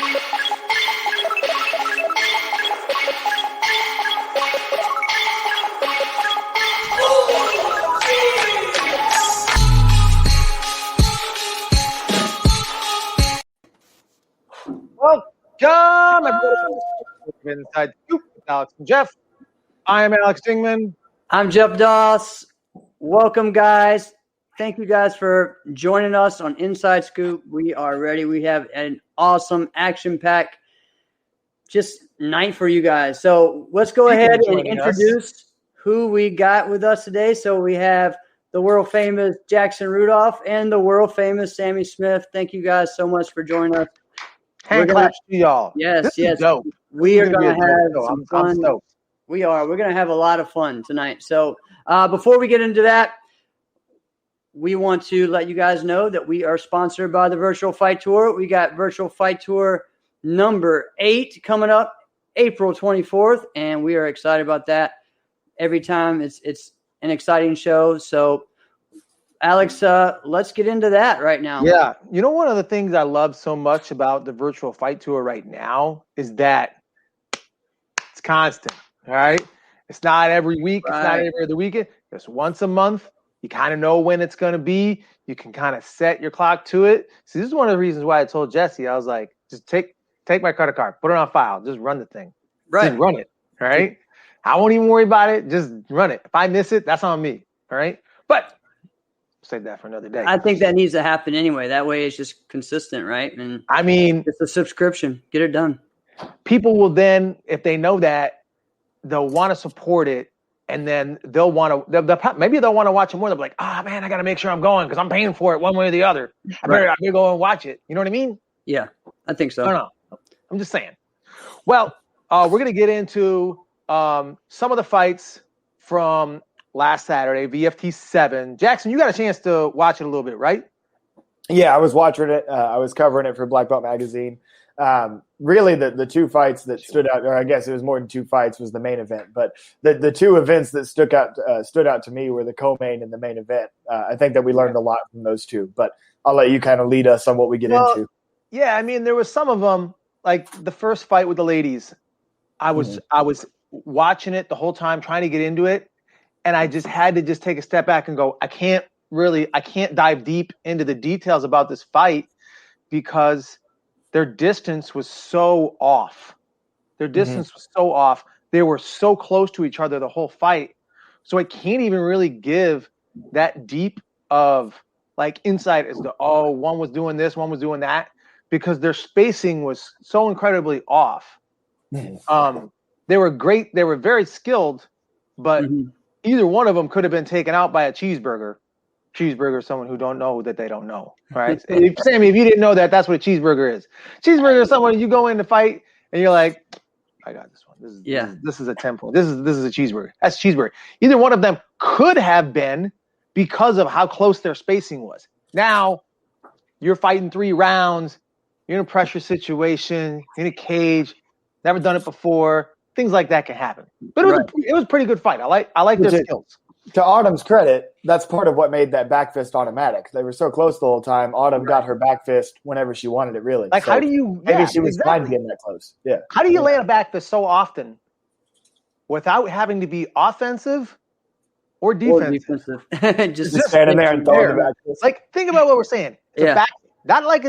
Welcome, everybody. Inside Scoop with Alex and Jeff. I am Alex Dingman. I'm Jeff Doss. Welcome, guys. Thank you guys for joining us on Inside Scoop. We are ready. We have an awesome action-packed just night for you guys. So let's go ahead and introduce who we got with us today. So we have the world-famous Jackson Rudolph and the world-famous Sammy Smith. Thank you guys so much for joining us. Hand claps to y'all. Yes. Dope. We are going to have some fun. I'm stoked. We are. We're going to have a lot of fun tonight. So before we get into that, we want to let you guys know that we are sponsored by the Virtual Fight Tour. We got Virtual Fight Tour number 8 coming up April 24th, and we are excited about that. Every time it's an exciting show. So, Alex, let's get into that right now. Yeah. You know, one of the things I love so much about the Virtual Fight Tour right now is that it's constant, all right? It's not every week. Right. It's not every other weekend. It's once a month. You kind of know when it's going to be. You can kind of set your clock to it. So this is one of the reasons why I told Jesse, I was like, just take my credit card, put it on file, just run the thing. Right. Just run it, all right? I won't even worry about it. Just run it. If I miss it, that's on me, all right? But save that for another day. I think that needs to happen anyway. That way it's just consistent, right? And I mean, it's a subscription. Get it done. People will then, if they know that, they'll want to support it, and then they'll want to. Maybe they'll want to watch it more. They'll be like, "Oh man, I got to make sure I'm going because I'm paying for it one way or the other. I better go and watch it." You know what I mean? Yeah, I think so. I don't know. I'm just saying. Well, we're gonna get into some of the fights from last Saturday, VFT 7. Jackson, you got a chance to watch it a little bit, right? Yeah, I was watching it. I was covering it for Black Belt Magazine. Really, the two fights that stood out, or I guess it was more than two fights, was the main event. But the two events that stood out to me were the co-main and the main event. I think that we learned a lot from those two. But I'll let you kind of lead us on what we get into. Yeah, I mean, there was some of them, like the first fight with the ladies. I was watching it the whole time, trying to get into it. And I just had to just take a step back and go, I can't dive deep into the details about this fight because their distance was so off. They were so close to each other the whole fight. So I can't even really give that deep of like insight as to, one was doing this, one was doing that, because their spacing was so incredibly off. They were great. They were very skilled, but either one of them could have been taken out by a cheeseburger. Cheeseburger is someone who don't know that they don't know, right? Sammy, if you didn't know that, that's what a cheeseburger is. Cheeseburger is someone you go in to fight and you're like, I got this one. This is a 10 point. This is a cheeseburger. That's a cheeseburger. Either one of them could have been because of how close their spacing was. Now you're fighting 3 rounds. You're in a pressure situation, in a cage. Never done it before. Things like that can happen. But it was a pretty good fight. I like their skills. To Autumn's credit, that's part of what made that back fist automatic. They were so close the whole time. Autumn got her back fist whenever she wanted it, really. Like, so how do you – maybe she was fine getting that close. Yeah. How do you land a back fist so often without having to be offensive or defensive? Just standing there and throwing the back fist. Like, think about what we're saying. It's a back, not like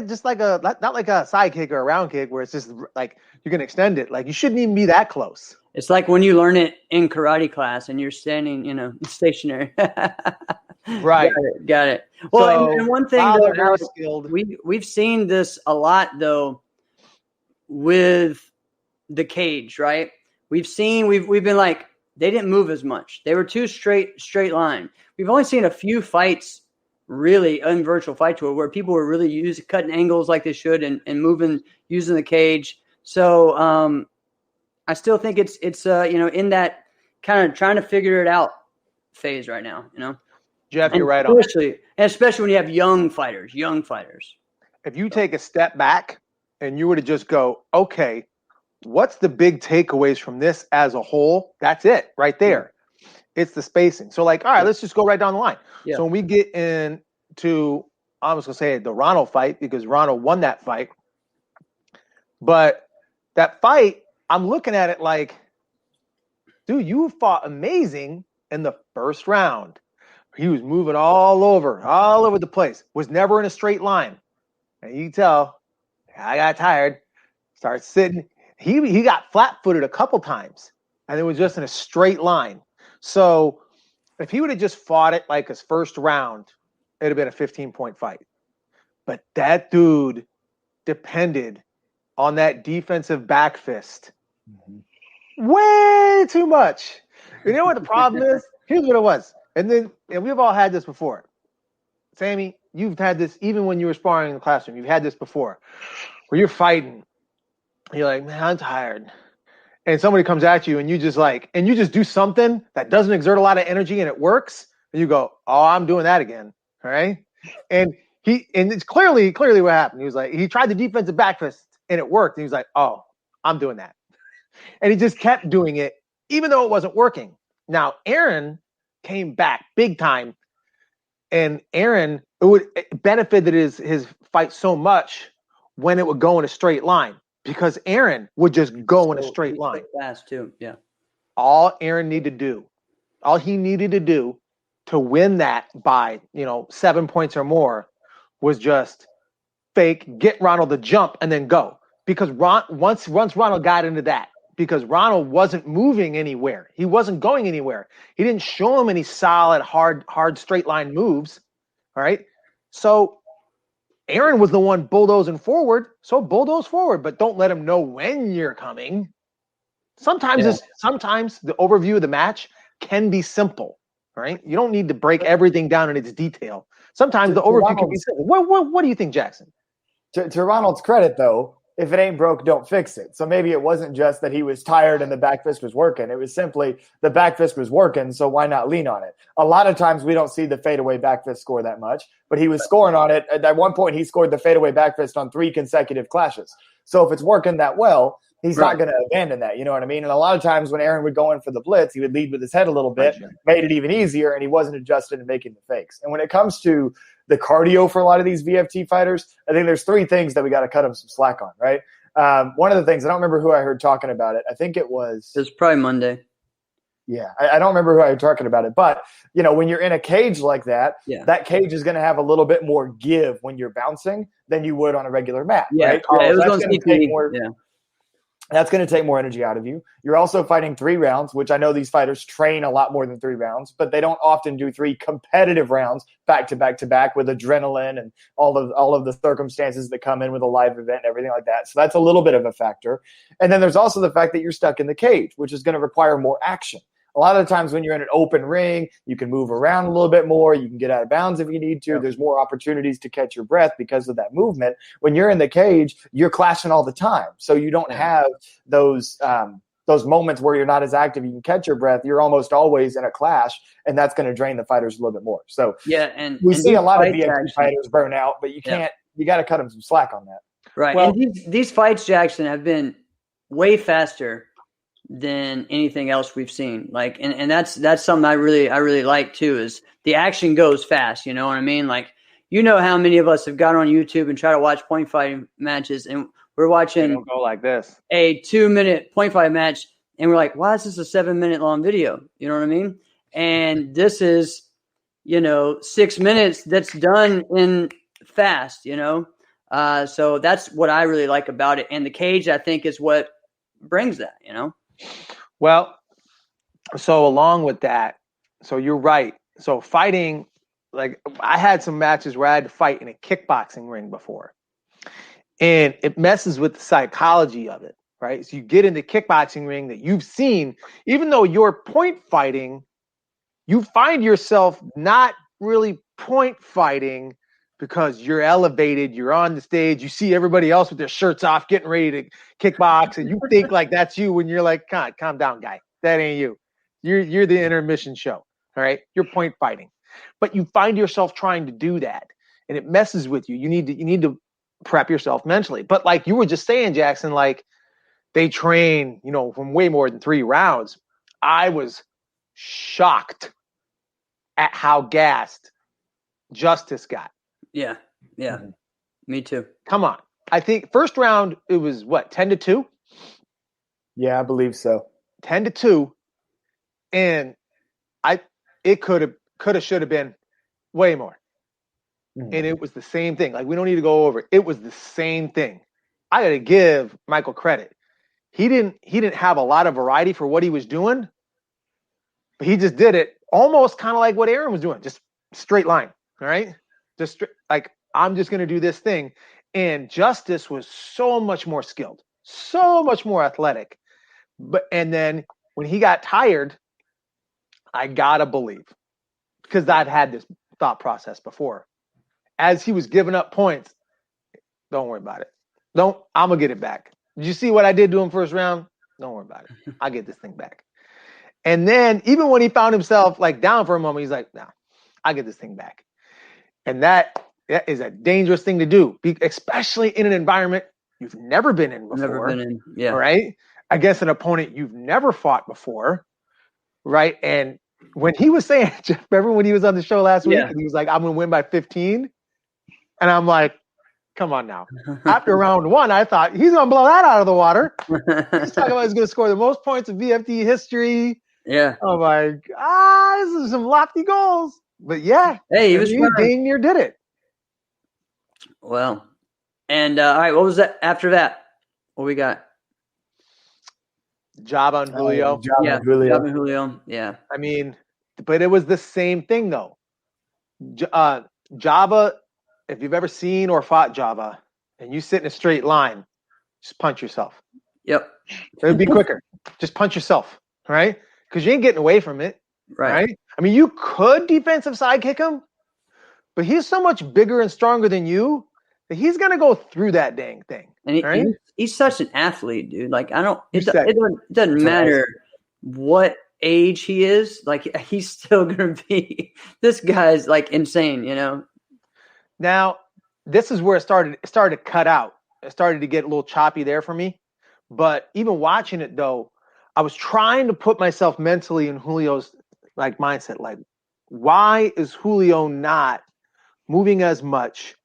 a side kick or a round kick where it's just like you can extend it. Like, you shouldn't even be that close. It's like when you learn it in karate class and you're standing, stationary. Right. Got it. Well, and one thing, though, we've seen this a lot, though, with the cage, right? We've been like, they didn't move as much. They were too straight line. We've only seen a few fights, really, in Virtual Fight Tour where people were really cutting angles like they should and moving, using the cage. So, I still think it's in that kind of trying to figure it out phase right now, Jeff, you're right on. Especially when you have young fighters. If you take a step back and you were to just go, okay, what's the big takeaways from this as a whole? That's it right there. It's the spacing. So all right, let's just go right down the line. Yeah. So when we get into, I was going to say the Ronald fight because Ronald won that fight. But that fight, I'm looking at it like, dude, you fought amazing in the first round. He was moving all over the place. Was never in a straight line. And you can tell, I got tired, started sitting. He got flat-footed a couple times, and it was just in a straight line. So if he would have just fought it like his first round, it'd have been a 15-point fight. But that dude depended on that defensive back fist way too much. You know what the problem is? Here's what it was. And we've all had this before. Sammy, you've had this even when you were sparring in the classroom. You've had this before where you're fighting. You're like, man, I'm tired. And somebody comes at you and you just do something that doesn't exert a lot of energy and it works. And you go, oh, I'm doing that again. All right. And it's clearly what happened. He was like, he tried the defensive back fist and it worked. And he was like, oh, I'm doing that. And he just kept doing it, even though it wasn't working. Now, Aaron came back big time. And Aaron, it benefited his fight so much when it would go in a straight line. Because Aaron would just go in a straight line. Fast too, yeah. All he needed to do to win that by 7 points or more was just fake, get Ronald to jump, and then go. Because once Ronald got into that, because Ronald wasn't moving anywhere, he wasn't going anywhere. He didn't show him any solid, hard straight line moves. All right, so Aaron was the one bulldozing forward, so bulldoze forward, but don't let him know when you're coming. Sometimes the overview of the match can be simple, right? You don't need to break everything down in its detail. Sometimes the overview can be simple. What do you think, Jackson? To Ronald's credit, though, if it ain't broke, don't fix it. So maybe it wasn't just that he was tired and the back fist was working. It was simply the back fist was working, so why not lean on it? A lot of times we don't see the fadeaway back fist score that much, but he was scoring on it. At one point, he scored the fadeaway back fist on 3 consecutive clashes. So if it's working that well, he's not going to abandon that. You know what I mean? And a lot of times when Aaron would go in for the blitz, he would lead with his head a little bit, made it even easier, and he wasn't adjusted and making the fakes. And when it comes to the cardio for a lot of these VFT fighters, I think there's 3 things that we got to cut them some slack on, right? One of the things, I don't remember who I heard talking about it. I think it was probably Monday. Yeah, I don't remember who I heard talking about it. But, when you're in a cage like that, that cage is going to have a little bit more give when you're bouncing than you would on a regular mat, right? It was on CP. That's going to take more energy out of you. You're also fighting 3 rounds, which I know these fighters train a lot more than 3 rounds, but they don't often do 3 competitive rounds back to back to back with adrenaline and all of the circumstances that come in with a live event and everything like that. So that's a little bit of a factor. And then there's also the fact that you're stuck in the cage, which is going to require more action. A lot of the times when you're in an open ring, you can move around a little bit more. You can get out of bounds if you need to. There's more opportunities to catch your breath because of that movement. When you're in the cage, you're clashing all the time. So you don't have those moments where you're not as active. You can catch your breath. You're almost always in a clash, and that's going to drain the fighters a little bit more. So we see a lot of VFT fighters burn out, but you can't. You got to cut them some slack on that. Right. Well, and these fights, Jackson, have been way faster than anything else we've seen. Like, and that's something I really like too, is the action goes fast. You know what I mean? Like, how many of us have gone on YouTube and try to watch point fighting matches, and we're watching don't go like this, a 2-minute point fight match, and we're like, why is this a 7-minute long video? You know what I mean? And this is, 6 minutes that's done in fast, so that's what I really like about it. And the cage, I think, is what brings that, Well, so along with that, so you're right. So fighting, like I had some matches where I had to fight in a kickboxing ring before. And it messes with the psychology of it, right? So you get in the kickboxing ring that you've seen, even though you're point fighting, you find yourself not really point fighting because you're elevated, you're on the stage, you see everybody else with their shirts off, getting ready to kickbox, and you think like that's you when you're like, calm down, guy. That ain't you. You're the intermission show, all right? You're point fighting. But you find yourself trying to do that, and it messes with you. You need to prep yourself mentally. But like you were just saying, Jackson, like they train, from way more than 3 rounds. I was shocked at how gassed Justice got. Yeah. Me too. Come on. I think first round it was what 10-2. Yeah, I believe so. 10-2, and it could have should have been way more. And it was the same thing. Like, we don't need to go over it. It was the same thing. I got to give Michael credit. He didn't have a lot of variety for what he was doing, but he just did it almost kind of like what Aaron was doing, just straight line, all right? Just like, I'm just going to do this thing. And Justice was so much more skilled, so much more athletic. And then when he got tired, I got to believe, because I've had this thought process before. As he was giving up points, don't worry about it. I'm going to get it back. Did you see what I did to him first round? Don't worry about it. I'll get this thing back. And then even when he found himself like down for a moment, he's like, no, I'll get this thing back. And that is a dangerous thing to do, especially in an environment you've never been in before. Never been in, yeah. Right? Against an opponent you've never fought before, right? And when he was saying, remember when he was on the show last week, and he was like, I'm going to win by 15? And I'm like, come on now. After round one, I thought, he's going to blow that out of the water. He's talking about he's going to score the most points in VFD history. Yeah. Oh, my God. This is some lofty goals. But, yeah. Hey, he was dang near did it. Well, and all right, what was that after that? What we got? Java and Julio. Java and Julio. Yeah. I mean, but it was the same thing, though. Java, if you've ever seen or fought Java and you sit in a straight line, just punch yourself. Yep. It would be quicker. Just punch yourself, right? Because you ain't getting away from it, right? I mean, you could defensive side kick him, but he's so much bigger and stronger than you that he's going to go through that dang thing. And he's such an athlete, dude. Like, it doesn't matter what age he is. Like, he's still going to be, this guy's like insane, you know? Now, this is where it started to cut out. It started to get a little choppy there for me. But even watching it, though, I was trying to put myself mentally in Julio's like mindset. Like, why is Julio not moving as much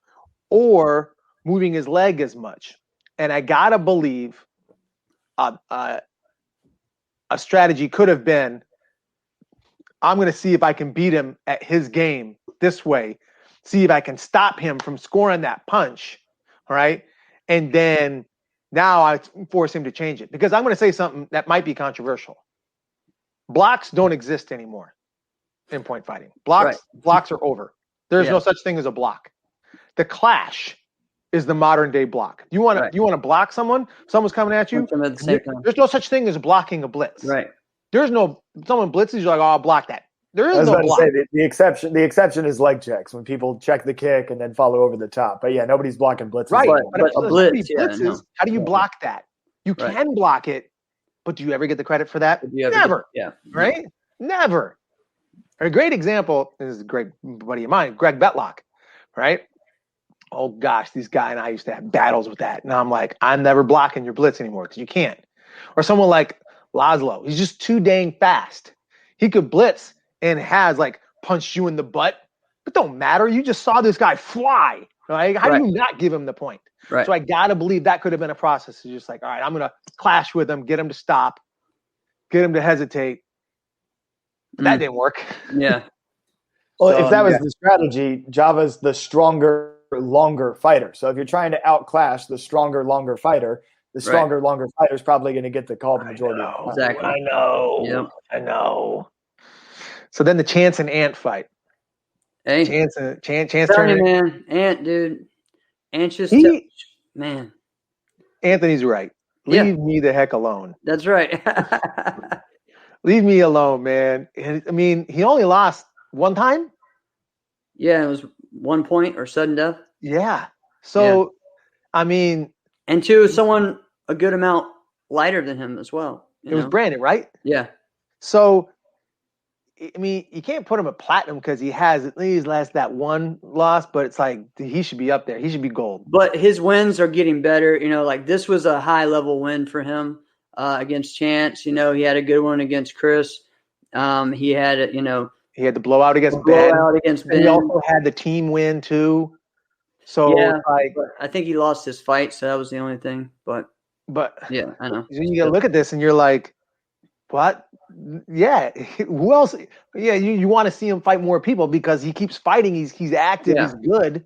or moving his leg as much? And I gotta believe a strategy could have been, I'm going to see if I can beat him at his game this way. See if I can stop him from scoring that punch, all right? And then now I force him to change it, because I'm going to say something that might be controversial. Blocks don't exist anymore in point fighting. Blocks are over. There's no such thing as a block. The clash is the modern day block. You want to block someone? Someone's coming at you. At the same time. There's no such thing as blocking a blitz. Right. There's no someone blitzes. You're like, oh, I'll block that. There is no block. The exception is leg checks, when people check the kick and then follow over the top. But yeah, nobody's blocking blitzes. Right. But a blitz, blitzes, how do you block that? You can block it, but do you ever get the credit for that? Never. Right? Never. A great example is a great buddy of mine, Greg Betlock, right? Oh gosh, these guys and I used to have battles with that. And I'm like, I'm never blocking your blitz anymore because you can't. Or someone like Laszlo, he's just too dang fast. He could blitz and has like punched you in the butt, but don't matter. You just saw this guy fly. Right? How do you not give him the point? Right. So I gotta believe that could have been a process. It's just like, all right, I'm gonna clash with him, get him to stop, get him to hesitate. That didn't work. Yeah. Well, if that was the strategy, Java's the stronger, longer fighter. So if you're trying to outclash the stronger, longer fighter, the stronger, longer fighter is probably going to get the call the majority of the time. Exactly. I know. Yep. I know. So then the Chance and Ant fight. Hey, Chance turning, man. Ant, dude. Ant just man. Anthony's right. Leave me the heck alone. That's right. Leave me alone, man. I mean, he only lost one time. Yeah, it was 1 point or sudden death. Yeah. So, I mean, and two, someone a good amount lighter than him as well. It was Brandon, right? Yeah. So, I mean, you can't put him at platinum because he has at least that one loss, but it's like he should be up there. He should be gold. But his wins are getting better. You know, like this was a high level win for him against Chance. You know, he had a good one against Chris. He had, he had the blowout against Ben. Ben. He also had the team win too. So yeah, I think he lost his fight, so that was the only thing. But yeah, I know. You look at this and you're like, what? Yeah, who else? Yeah, you want to see him fight more people because he keeps fighting. He's active. He's good.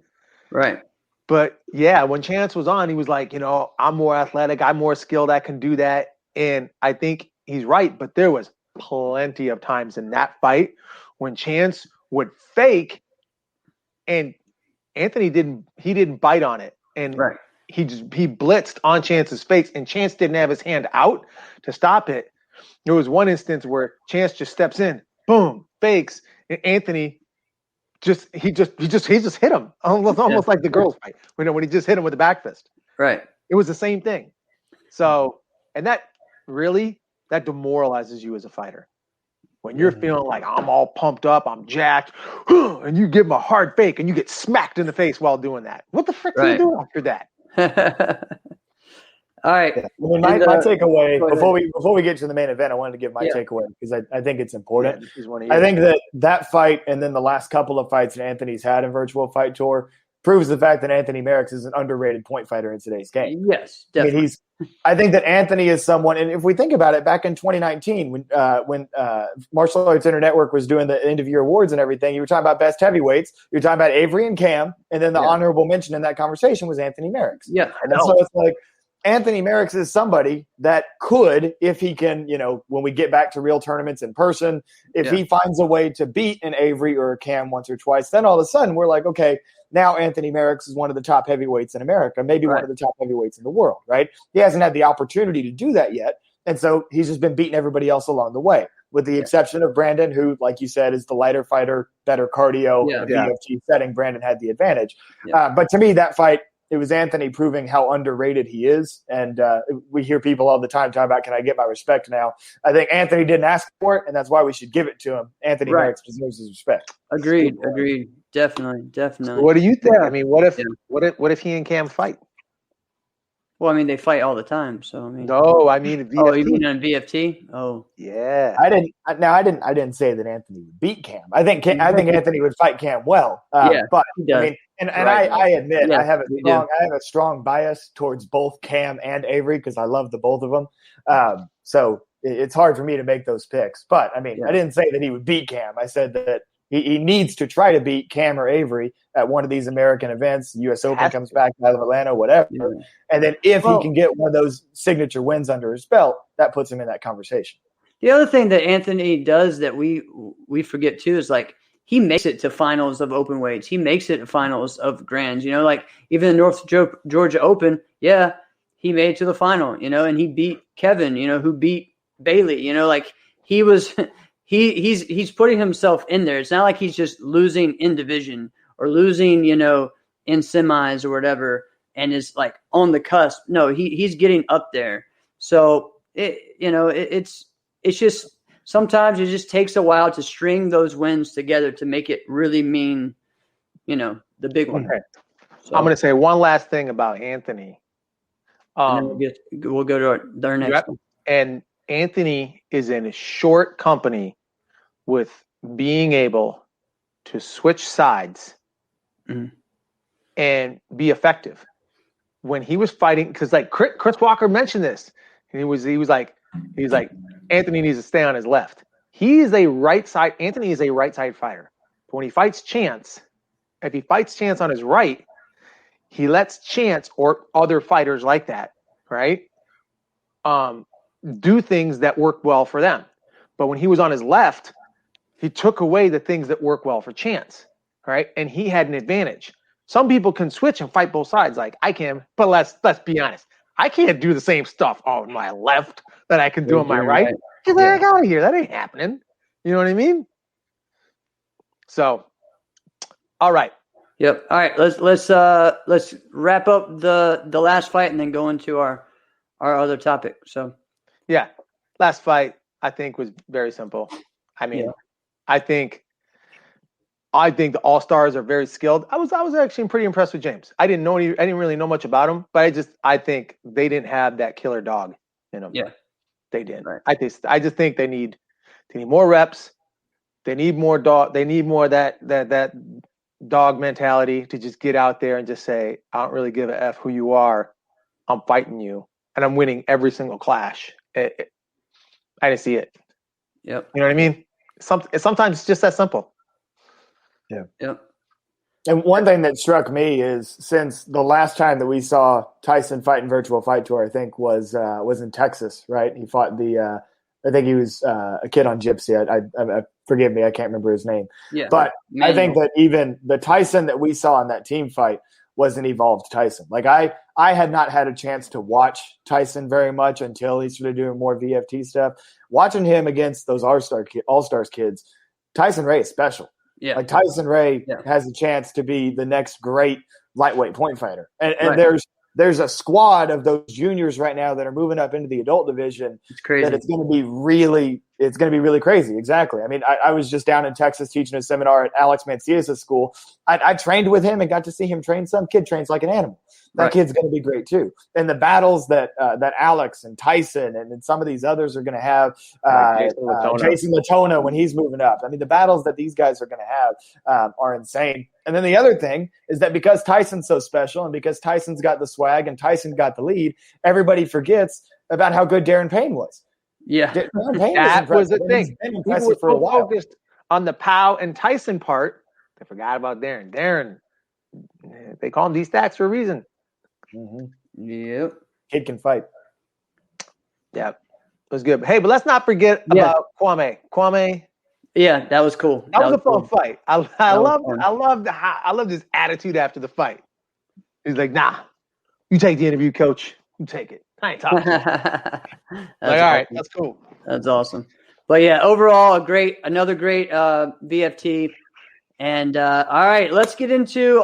Right. But yeah, when Chance was on, he was like, I'm more athletic. I'm more skilled. I can do that. And I think he's right. But there was plenty of times in that fight when Chance would fake, and Anthony didn't bite on it, and he blitzed on Chance's face, and Chance didn't have his hand out to stop it. There was one instance where Chance just steps in, boom, fakes, and Anthony just hit him almost like the girls fight when he just hit him with the back fist. Right. It was the same thing. So, and that demoralizes you as a fighter. When you're feeling like I'm all pumped up, I'm jacked, and you give him a hard fake and you get smacked in the face while doing that. What the frick do you do after that? All right. Yeah. My takeaway before we get to the main event, I wanted to give my takeaway because I think it's important. I think that fight and then the last couple of fights that Anthony's had in Virtual Fight Tour proves the fact that Anthony Merricks is an underrated point fighter in today's game. Yes, definitely. I think that Anthony is someone, and if we think about it, back in 2019 when Martial Arts Network was doing the end of year awards and everything, you were talking about best heavyweights. You were talking about Avery and Cam, and then the honorable mention in that conversation was Anthony Merricks. Yeah, and so it's like Anthony Merricks is somebody that could, if he can, when we get back to real tournaments in person, if he finds a way to beat an Avery or a Cam once or twice, then all of a sudden we're like, okay, now Anthony Merricks is one of the top heavyweights in America, maybe one of the top heavyweights in the world, right? He hasn't had the opportunity to do that yet. And so he's just been beating everybody else along the way, with the exception of Brandon, who, like you said, is the lighter fighter, better cardio, in a VFT setting. Brandon had the advantage. Yeah. But to me, that fight, it was Anthony proving how underrated he is. And we hear people all the time talking about, can I get my respect now? I think Anthony didn't ask for it, and that's why we should give it to him. Anthony Merricks deserves his respect. Agreed. Definitely. So what do you think? I mean, what if he and Cam fight? Well, I mean, they fight all the time. So I mean, no, I mean, VFT. Oh, you mean on VFT? Oh, yeah. I didn't say that Anthony would beat Cam. I think Anthony would fight Cam well. But I mean, I admit I have a strong bias towards both Cam and Avery because I love the both of them. So it's hard for me to make those picks. But I mean, I didn't say that he would beat Cam. I said that he needs to try to beat Cam or Avery at one of these American events. U.S. Open comes back out of Atlanta, whatever. Yeah. And then if he can get one of those signature wins under his belt, that puts him in that conversation. The other thing that Anthony does that we forget too is like he makes it to finals of open weights. He makes it to finals of grands. Like even the North Georgia Open, he made it to the final. And he beat Kevin. Who beat Bailey. Like he was. He's putting himself in there. It's not like he's just losing in division or losing, in semis or whatever, and is like on the cusp. No, he's getting up there. So it's just sometimes it just takes a while to string those wins together to make it really mean, the big one. Okay. So, I'm going to say one last thing about Anthony. And then we'll go to our next one. And Anthony is in a short company with being able to switch sides and be effective. When he was fighting, because like Chris Walker mentioned this, and he was like Anthony needs to stay on his left. He is a right side. Anthony is a right side fighter. But when he fights Chance, if he fights Chance on his right, he lets Chance or other fighters like that, right, do things that work well for them. But when he was on his left, he took away the things that work well for Chance, right? And he had an advantage. Some people can switch and fight both sides, like I can, but let's be honest. I can't do the same stuff on my left that I can do on my right. Get the heck out of here. That ain't happening. You know what I mean? So, all right. Yep. All right. Let's wrap up the last fight and then go into our other topic. So, yeah, last fight I think was very simple. I mean, I think the All-Stars are very skilled. I was actually pretty impressed with James. I didn't really know much about him, but I think they didn't have that killer dog in them. Yeah, they did. Right. I just think they need more reps. They need more dog. They need more that dog mentality to just get out there and just say, I don't really give a F who you are. I'm fighting you. And I'm winning every single clash. I didn't see it. Yep. You know what I mean? Sometimes it's just that simple. Yeah. Yep. And one thing that struck me is since the last time that we saw Tyson fight in Virtual Fight Tour, I think was in Texas, right? He fought I think he was a kid on Gypsy. I forgive me, I can't remember his name. Yeah. But I think that even the Tyson that we saw in that team fight was an evolved Tyson. Like I had not had a chance to watch Tyson very much until he started doing more VFT stuff. Watching him against those All-Stars kids, Tyson Ray is special. Yeah. Like Tyson Ray has a chance to be the next great lightweight point fighter. And there's a squad of those juniors right now that are moving up into the adult division. It's crazy. That it's going to be really crazy. Exactly. I mean, I was just down in Texas teaching a seminar at Alex Mancias' school. I trained with him and got to see him train. Some kid trains like an animal. That kid's going to be great too. And the battles that Alex and Tyson and some of these others are going to have, Jason Latona when he's moving up. I mean, the battles that these guys are going to have are insane. And then the other thing is that because Tyson's so special and because Tyson's got the swag and Tyson got the lead, everybody forgets about how good Darren Payne was. Yeah, Darren Payne that was the thing. He's been impressive for a while. Focused on the Pow and Tyson part, they forgot about Darren. Darren, they call him D-Stacks for a reason. Mm-hmm. Yep. Kid can fight. Yeah, it was good. Hey, but let's not forget about Kwame. Yeah, that was cool. That was a fun fight. I loved his attitude after the fight. He's like, nah, you take the interview, coach. You take it. I ain't talking. All right, that's cool. That's awesome. But yeah, overall, another great VFT. And all right, let's get into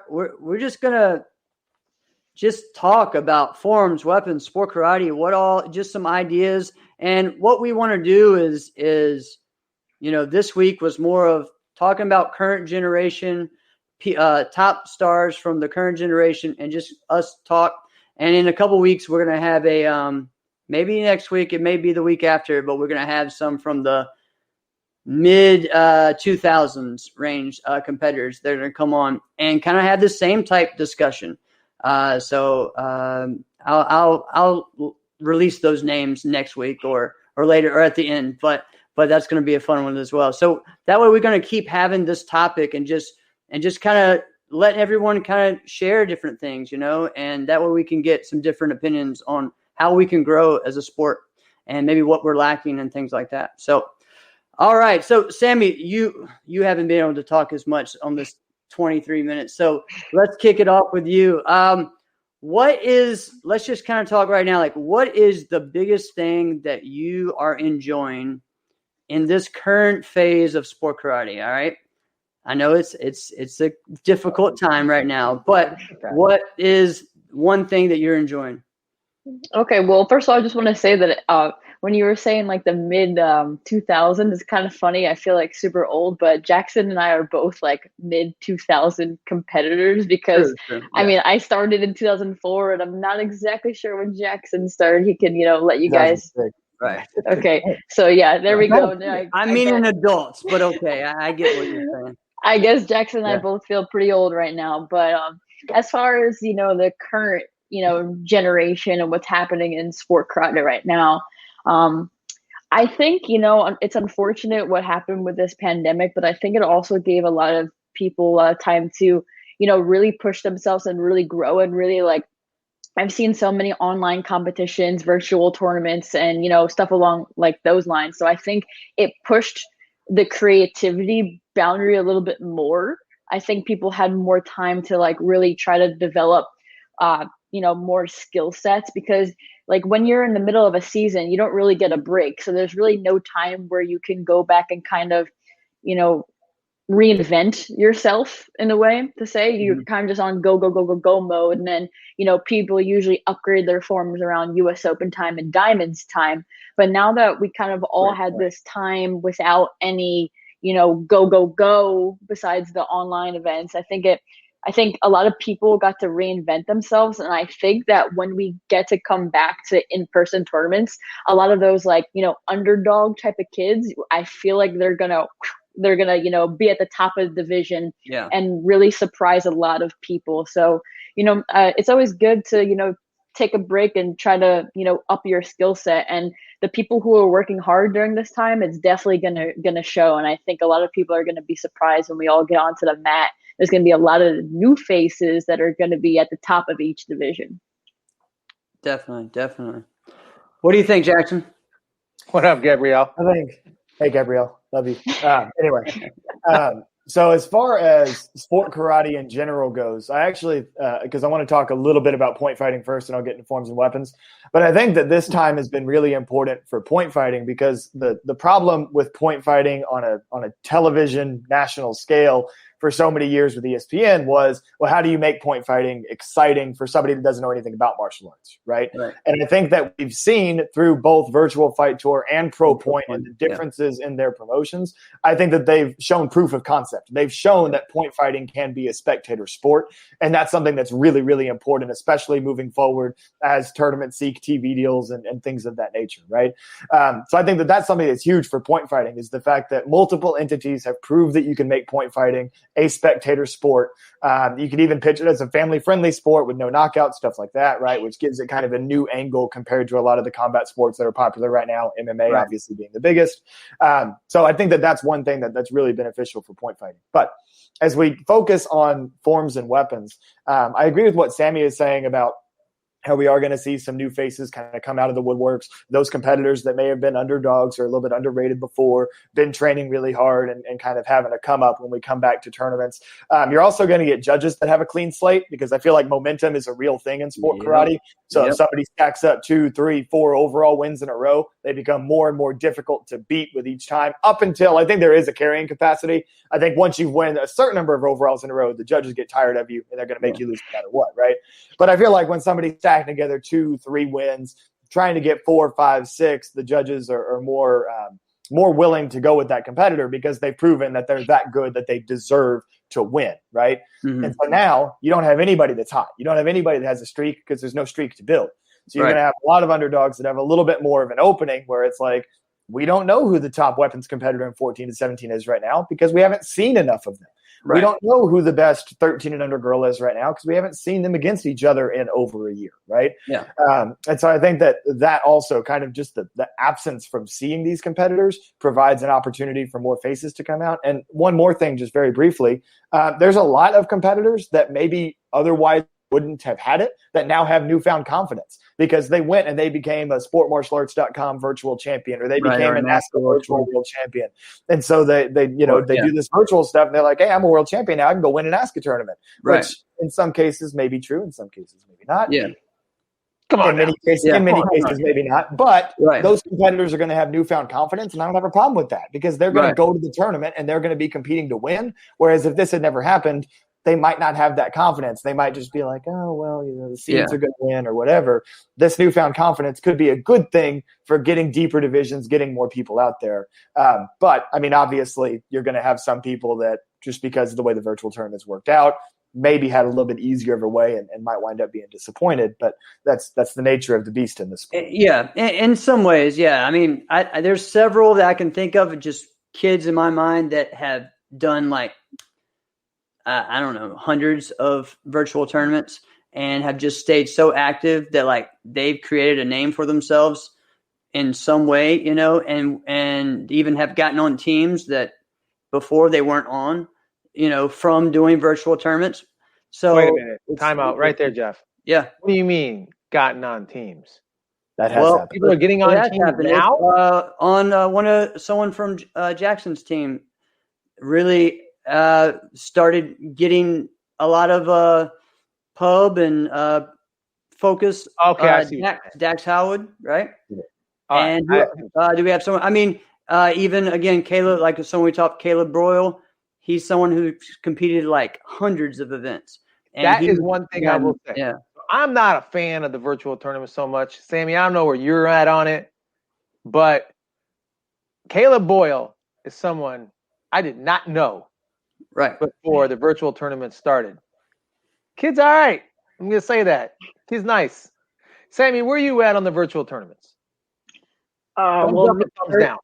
we're just gonna talk about forms, weapons, sport karate, just some ideas. And what we want to do is this week was more of talking about current generation, top stars from the current generation, and just us talk. And in a couple weeks, we're going to have maybe next week, it may be the week after, but we're going to have some from the mid 2000s range competitors that are going to come on and kind of have the same type discussion. So I'll release those names next week or later or at the end, but that's going to be a fun one as well. So that way we're going to keep having this topic and just kind of let everyone kind of share different things, and that way we can get some different opinions on how we can grow as a sport and maybe what we're lacking and things like that. So, all right. So Sammy, you haven't been able to talk as much on this 23 minutes. So let's kick it off with you. Let's just kind of talk right now. Like, what is the biggest thing that you are enjoying in this current phase of sport karate? All right. I know it's a difficult time right now, but what is one thing that you're enjoying? Okay. Well, first of all, I just want to say that, when you were saying like the mid 2000s, it's kind of funny. I feel like super old, but Jackson and I are both like mid 2000 competitors because I mean, I started in 2004 and I'm not exactly sure when Jackson started. He can, let you guys. Right. Okay. So yeah, there we go. I'm meaning adults, but okay. I get what you're saying. I guess Jackson and I both feel pretty old right now, but as far as, the current, generation and what's happening in sport karate right now, I think, it's unfortunate what happened with this pandemic, but I think it also gave a lot of people time to, really push themselves and really grow and really like, I've seen so many online competitions, virtual tournaments, and, stuff along like those lines. So I think it pushed the creativity boundary a little bit more. I think people had more time to like really try to develop, more skill sets because like when you're in the middle of a season, you don't really get a break. So there's really no time where you can go back and kind of, reinvent yourself in a way to say you're kind of just on go mode. And then, people usually upgrade their forms around US Open time and Diamonds time. But now that we kind of all had this time without any, go besides the online events, I think a lot of people got to reinvent themselves. And I think that when we get to come back to in-person tournaments, a lot of those like, underdog type of kids, I feel like they're going to they're gonna, be at the top of the division and really surprise a lot of people. So, it's always good to, take a break and try to, up your skill set. And the people who are working hard during this time, it's definitely gonna show. And I think a lot of people are gonna be surprised when we all get onto the mat. There's gonna be a lot of new faces that are gonna be at the top of each division. Definitely. What do you think, Jackson? What up, Gabrielle? Hey, Gabrielle, love you. Anyway, so as far as sport karate in general goes, I actually, because I want to talk a little bit about point fighting first, and I'll get into forms and weapons. But I think that this time has been really important for point fighting, because the problem with point fighting on a television national scale for so many years with ESPN was, well, how do you make point fighting exciting for somebody that doesn't know anything about martial arts, right? And I think that we've seen through both Virtual Fight Tour and Pro Point and the differences in their promotions, I think that they've shown proof of concept. They've shown that point fighting can be a spectator sport, and that's something that's really, really important, especially moving forward as tournaments seek TV deals and things of that nature, right? So I think that that's something that's huge for point fighting, is the fact that multiple entities have proved that you can make point fighting a spectator sport. You can even pitch it as a family-friendly sport with no knockouts, stuff like that, right? Which gives it kind of a new angle compared to a lot of the combat sports that are popular right now, MMA obviously being the biggest. So I think that that's one thing that's really beneficial for point fighting. But as we focus on forms and weapons, I agree with what Sammy is saying about how we are going to see some new faces kind of come out of the woodworks. Those competitors that may have been underdogs or a little bit underrated before, been training really hard and kind of having a come up when we come back to tournaments. You're also going to get judges that have a clean slate, because I feel like momentum is a real thing in sport karate. So if somebody stacks up 2, 3, 4 overall wins in a row, they become more and more difficult to beat with each time, up until I think there is a carrying capacity. I think once you win a certain number of overalls in a row, the judges get tired of you and they're going to make you lose no matter what, right? But I feel like when somebody's stacking together 2, 3 wins, trying to get 4, 5, 6, the judges are more willing to go with that competitor, because they've proven that they're that good that they deserve to win, right? And so now you don't have anybody that's hot. You don't have anybody that has a streak, because there's no streak to build. So you're going to have a lot of underdogs that have a little bit more of an opening, where it's like, we don't know who the top weapons competitor in 14 to 17 is right now, because we haven't seen enough of them. We don't know who the best 13 and under girl is right now, because we haven't seen them against each other in over a year, right? And so I think that also kind of just the absence from seeing these competitors provides an opportunity for more faces to come out. And one more thing, just very briefly, there's a lot of competitors that maybe otherwise wouldn't have had it that now have newfound confidence, because they went and they became a sportmartialarts.com virtual champion, or they became a NASCAR virtual world champion. And so they do this virtual stuff, and they're like, hey, I'm a world champion now. I can go win an NASCAR tournament, which in some cases may be true. In some cases, maybe not. Come on. In many cases, maybe not. But those competitors are going to have newfound confidence, and I don't have a problem with that, because they're going to go to the tournament and they're going to be competing to win. Whereas if this had never happened, they might not have that confidence. They might just be like, oh, well, the seeds are going to win or whatever. This newfound confidence could be a good thing for getting deeper divisions, getting more people out there. But, I mean, obviously, you're going to have some people that, just because of the way the virtual tournaments worked out, maybe had a little bit easier of a way and might wind up being disappointed. But that's the nature of the beast in this sport. Yeah, in some ways, yeah. I mean, there's several that I can think of, just kids in my mind that have done like, I don't know, hundreds of virtual tournaments and have just stayed so active that like they've created a name for themselves in some way, and even have gotten on teams that before they weren't on, from doing virtual tournaments. So wait a minute, time out right there, Jeff. Yeah. What do you mean gotten on teams? That has happened. People are getting on teams now? On someone from Jackson's team really started getting a lot of pub and focus. Okay, I see. Dax Howard, right? Yeah. And do we have someone? I mean, even again, Caleb, like someone we talked, Caleb Broyle. He's someone who competed like hundreds of events. And that is one thing I will say. Yeah. I'm not a fan of the virtual tournament so much. Sammy, I don't know where you're at on it, but Caleb Boyle is someone I did not know before the virtual tournament started. Kid's all right. I'm going to say that. He's nice. Sammy, where are you at on the virtual tournaments? Thumbs up and thumbs down.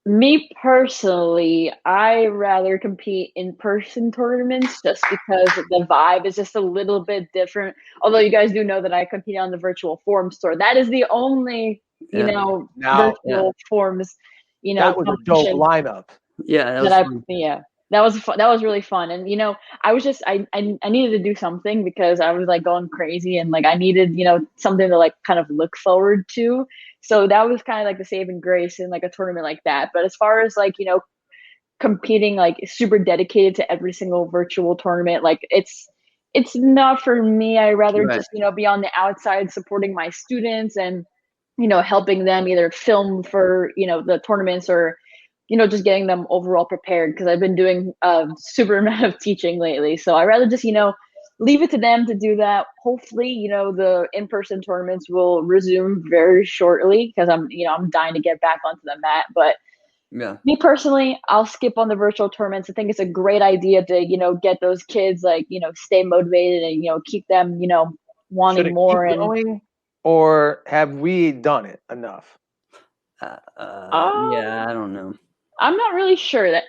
Me personally, I rather compete in person tournaments just because the vibe is just a little bit different. Although you guys do know that I compete on the virtual forums tour. That is the only, virtual forms, that was a dope lineup. Yeah, that was really fun. And I was just I needed to do something because I was like going crazy and like I needed something to like kind of look forward to. So that was kind of like the saving grace in like a tournament like that. But as far as like competing like super dedicated to every single virtual tournament, like it's not for me. I rather just be on the outside supporting my students and helping them either film for the tournaments or just getting them overall prepared because I've been doing a super amount of teaching lately. So I rather just, leave it to them to do that. Hopefully, the in-person tournaments will resume very shortly because I'm dying to get back onto the mat. But me personally, I'll skip on the virtual tournaments. I think it's a great idea to, get those kids like, stay motivated and, keep them, wanting more. Keep going, or have we done it enough? Yeah, I don't know. I'm not really sure.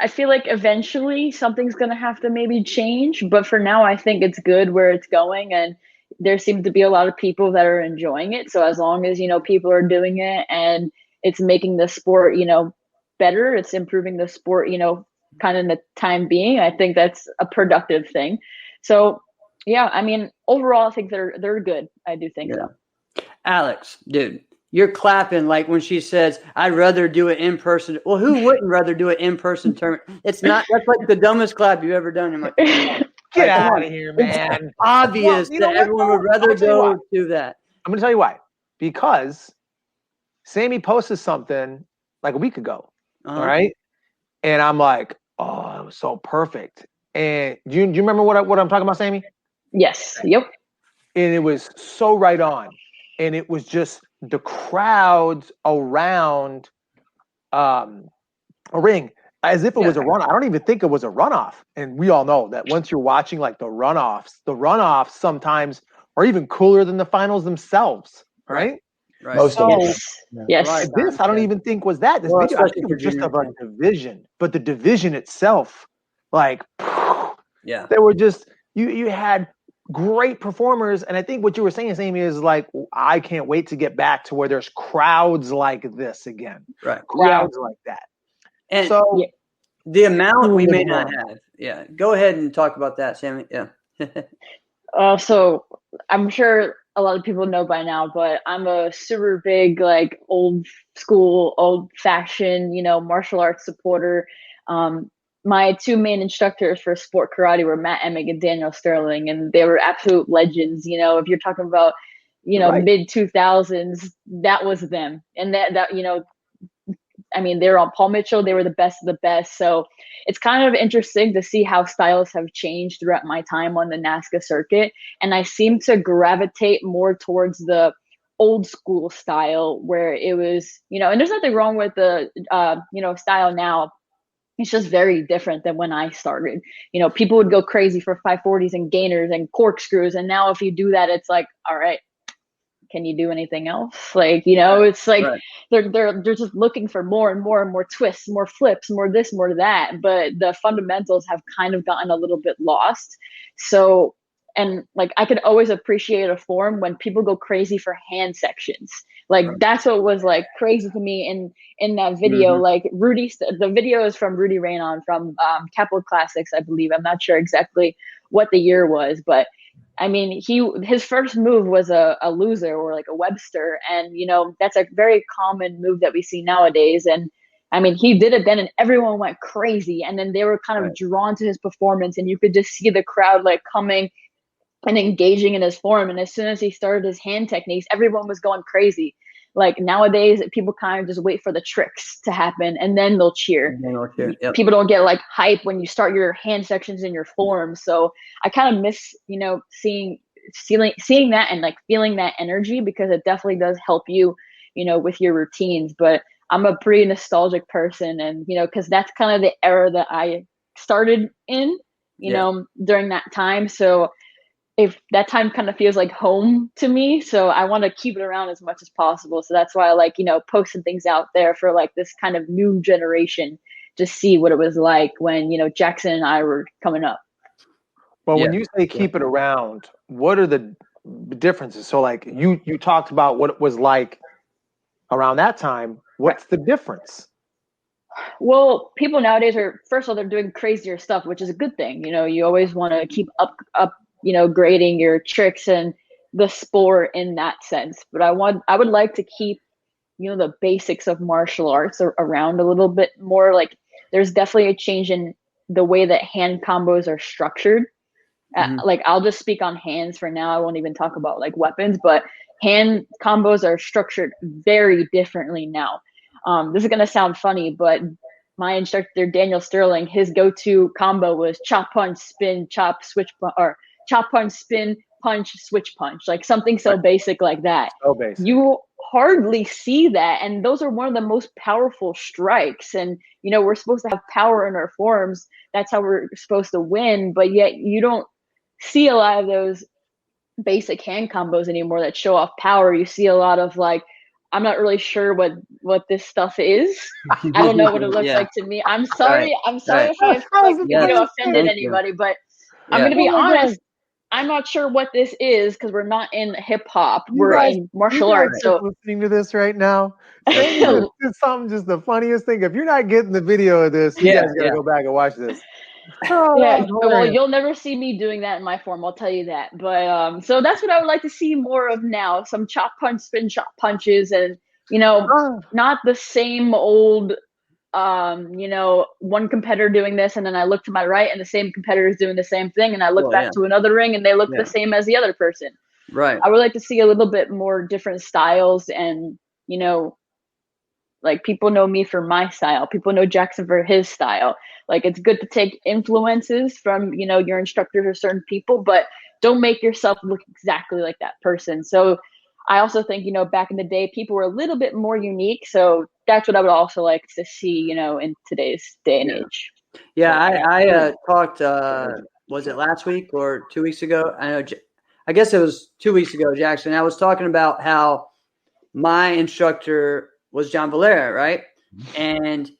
I feel like eventually something's going to have to maybe change, but for now I think it's good where it's going and there seem to be a lot of people that are enjoying it. So as long as, people are doing it and it's making the sport, better, it's improving the sport, kind of in the time being, I think that's a productive thing. So yeah, overall I think they're good. I do think so. Alex, dude, you're clapping like when she says, I'd rather do it in person. Well, who wouldn't rather do it in person tournament? That's like the dumbest clap you've ever done in my Get out of here, man. It's obvious that everyone would rather go do that. I'm going to tell you why. Because Sammy posted something like a week ago. All right. And I'm like, oh, it was so perfect. And do you remember what I'm talking about, Sammy? Yes. Yep. And it was so right on. And it was just the crowds around a ring as if it was a run. I don't even think it was a runoff. And we all know that once you're watching like the runoffs sometimes are even cooler than the finals themselves. Right. Most of them. Yes. Right. This I don't even think was that. This video I think it was just of a division. But the division itself, like they were just you had great performers, and I think what you were saying, Amy, is like I can't wait to get back to where there's crowds like this again, crowds like that. And so the amount we may not have. Go ahead and talk about that, Sammy. So I'm sure a lot of people know by now, but I'm a super big like old school, old fashioned, martial arts supporter. My two main instructors for sport karate were Matt Emick and Daniel Sterling, and they were absolute legends. If you're talking about, mid 2000s, that was them. And that they were on Paul Mitchell. They were the best of the best. So it's kind of interesting to see how styles have changed throughout my time on the NASCA circuit. And I seem to gravitate more towards the old school style where it was, and there's nothing wrong with the, style now. It's just very different than when I started. People would go crazy for 540s and gainers and corkscrews. And now if you do that, it's like, all right, can you do anything else? Like, it's like they're just looking for more and more and more twists, more flips, more this, more that. But the fundamentals have kind of gotten a little bit lost. So, and like I could always appreciate a form when people go crazy for hand sections. Like that's what was like crazy to me in that video. Like the video is from Rudy Raynon from Capital Classics, I believe. I'm not sure exactly what the year was, but his first move was a loser or like a Webster, and that's a very common move that we see nowadays. And he did it then, and everyone went crazy, and then they were kind of drawn to his performance, and you could just see the crowd like coming and engaging in his form. And as soon as he started his hand techniques, everyone was going crazy. Like nowadays, people kind of just wait for the tricks to happen and then they'll cheer. People don't get like hype when you start your hand sections in your form. So I kind of miss, seeing that and like feeling that energy, because it definitely does help you, with your routines. But I'm a pretty nostalgic person, and because that's kind of the era that I started in, during that time. So if that time kind of feels like home to me. So I want to keep it around as much as possible. So that's why I like, posting things out there for like this kind of new generation to see what it was like when, Jackson and I were coming up. Well, when you say keep it around, what are the differences? So like you talked about what it was like around that time. What's the difference? Well, people nowadays are, first of all, they're doing crazier stuff, which is a good thing. You always want to keep up, grading your tricks and the sport in that sense. But I would like to keep, the basics of martial arts around a little bit more. Like there's definitely a change in the way that hand combos are structured. Like I'll just speak on hands for now. I won't even talk about like weapons, but hand combos are structured very differently now. This is going to sound funny, but my instructor, Daniel Sterling, his go-to combo was chop, punch, spin, chop, switch, or chop, punch, spin, punch, switch, punch, like something so basic like that. So basic. You hardly see that. And those are one of the most powerful strikes. And, we're supposed to have power in our forms. That's how we're supposed to win. But yet you don't see a lot of those basic hand combos anymore that show off power. You see a lot of like, I'm not really sure what this stuff is. I don't know what it looks like to me. I'm sorry. I'm sorry if I've offended anybody, but I'm going to be honest. I'm not sure what this is because we're not in hip hop. We're in martial arts. So listening to this right now, it's something just the funniest thing. If you're not getting the video of this, you guys gotta go back and watch this. Well, you'll never see me doing that in my form. I'll tell you that. But so that's what I would like to see more of now. Some chop, punch, spin, chop punches, and not the same old. One competitor doing this, and then I look to my right, and the same competitor is doing the same thing, and I look back to another ring, and they look the same as the other person. Right. I would like to see a little bit more different styles, and like people know me for my style. People know Jackson for his style. Like it's good to take influences from your instructors or certain people, but don't make yourself look exactly like that person. So I also think, back in the day, people were a little bit more unique. So that's what I would also like to see, in today's day and age. Yeah, I talked, was it last week or 2 weeks ago? I guess it was 2 weeks ago, Jackson. I was talking about how my instructor was John Valera, right? And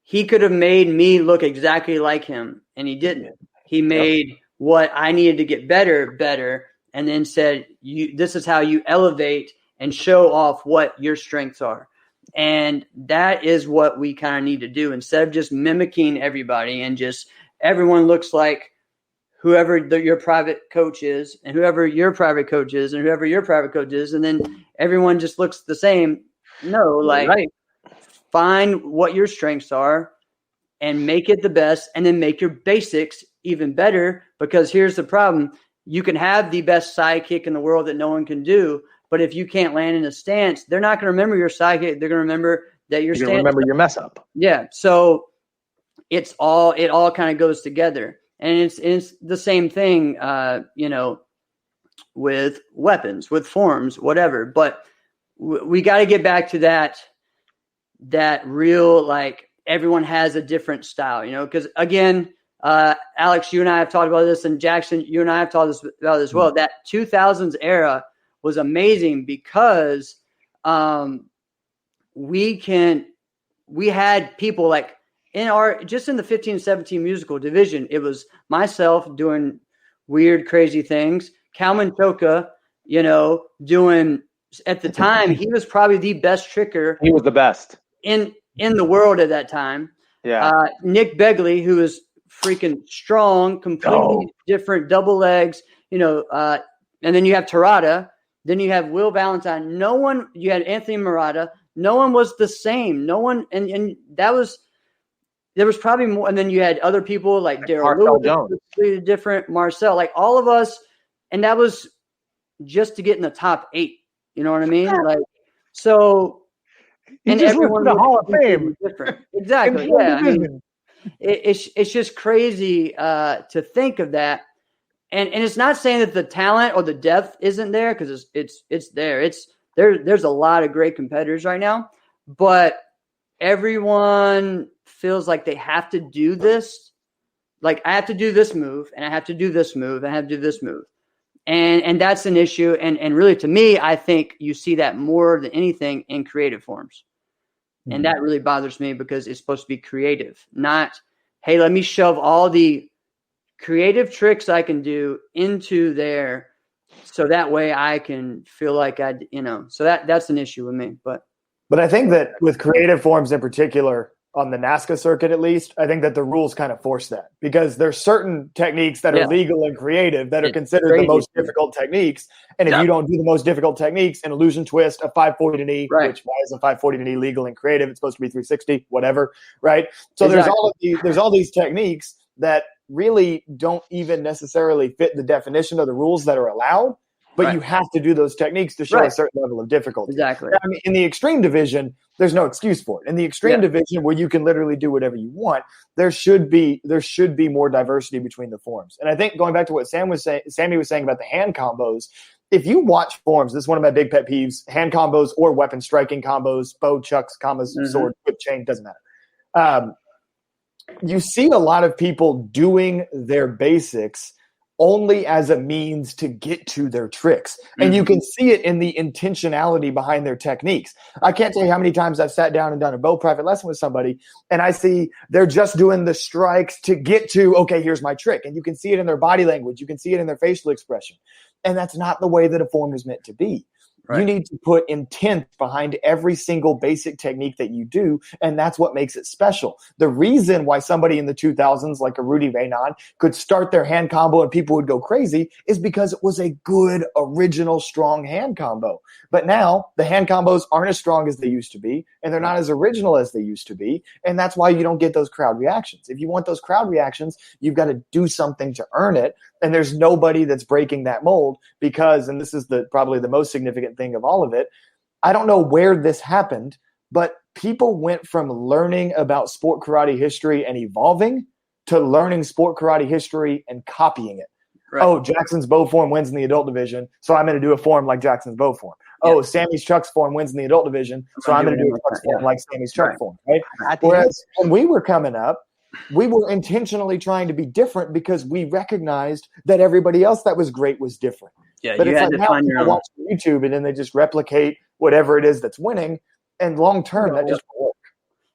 he could have made me look exactly like him, and he didn't. He made what I needed to get better. And then said, this is how you elevate and show off what your strengths are. And that is what we kind of need to do instead of just mimicking everybody and just everyone looks like whoever your private coach is and whoever your private coach is and whoever your private coach is. And then everyone just looks the same. No, find what your strengths are and make it the best and then make your basics even better, because here's the problem. You can have the best sidekick in the world that no one can do, but if you can't land in a stance, they're not going to remember your sidekick. They're going to remember that your stance. Remember your mess up. Yeah. So it all kind of goes together, and it's the same thing, with weapons, with forms, whatever. But we got to get back to that real, like everyone has a different style, because again, Alex, you and I have talked about this, and Jackson, you and I have talked about this as well. That 2000s era was amazing because we had people like in the 15, 17 musical division. It was myself doing weird, crazy things. Kalman Choka, doing, at the time, he was probably the best tricker. He was the best in the world at that time. Yeah. Nick Begley, who was freaking strong, completely different, double legs, and then you have Terada, then you have Will Valentine. You had Anthony Murata. No one was the same. No one, and there was probably more. And then you had other people like Daryl Lewis, completely different, Marcel, like all of us. And that was just to get in the top 8. You know what I mean? Like, so, and everyone the Hall of Fame. Different. Exactly. Yeah. I mean, it's just crazy to think of that, and it's not saying that the talent or the depth isn't there, because it's there. There's a lot of great competitors right now, but everyone feels like they have to do this. Like I have to do this move, and I have to do this move, and I have to do this move. And that's an issue. And really, to me, I think you see that more than anything in creative forms. And that really bothers me because it's supposed to be creative, not, hey, let me shove all the creative tricks I can do into there so that way I can feel like so that's an issue with me. But I think that with creative forms in particular, on the NASCA circuit at least, I think that the rules kind of force that, because there's certain techniques that are legal and creative that are considered the most difficult techniques. And if you don't do the most difficult techniques, an illusion twist, a 540 to knee, which why is a 540 to knee legal and creative? It's supposed to be 360, whatever, right? So there's all these techniques that really don't even necessarily fit the definition of the rules that are allowed, but you have to do those techniques to show a certain level of difficulty. Exactly. I mean, in the extreme division, there's no excuse for it. In the extreme division, where you can literally do whatever you want, there should be more diversity between the forms. And I think going back to what Sammy was saying about the hand combos, if you watch forms, this is one of my big pet peeves: hand combos or weapon striking combos, bow, chucks, combos, sword, whip, chain, doesn't matter. You see a lot of people doing their basics only as a means to get to their tricks. And you can see it in the intentionality behind their techniques. I can't tell you how many times I've sat down and done a bow private lesson with somebody, and I see they're just doing the strikes to get to, okay, here's my trick. And you can see it in their body language. You can see it in their facial expression. And that's not the way that a form is meant to be. Right. You need to put intent behind every single basic technique that you do, and that's what makes it special. The reason why somebody in the 2000s, like a Rudy Vainon, could start their hand combo and people would go crazy is because it was a good, original, strong hand combo. But now the hand combos aren't as strong as they used to be, and they're not as original as they used to be, and that's why you don't get those crowd reactions. If you want those crowd reactions, you've got to do something to earn it, and there's nobody that's breaking that mold because, and this is probably the most significant thing of all of it, I don't know where this happened, but people went from learning about sport karate history and evolving to learning sport karate history and copying it. Right. Oh, Jackson's bow form wins in the adult division, so I'm going to do a form like Jackson's bow form. Oh, Sammy's Chuck's form wins in the adult division, so I'm going to do a Chuck's form like Sammy's Chuck form. Right? Whereas when we were coming up, we were intentionally trying to be different because we recognized that everybody else that was great was different. Yeah, but it's like now people watch YouTube and then they just replicate whatever it is that's winning, and long term that just won't work.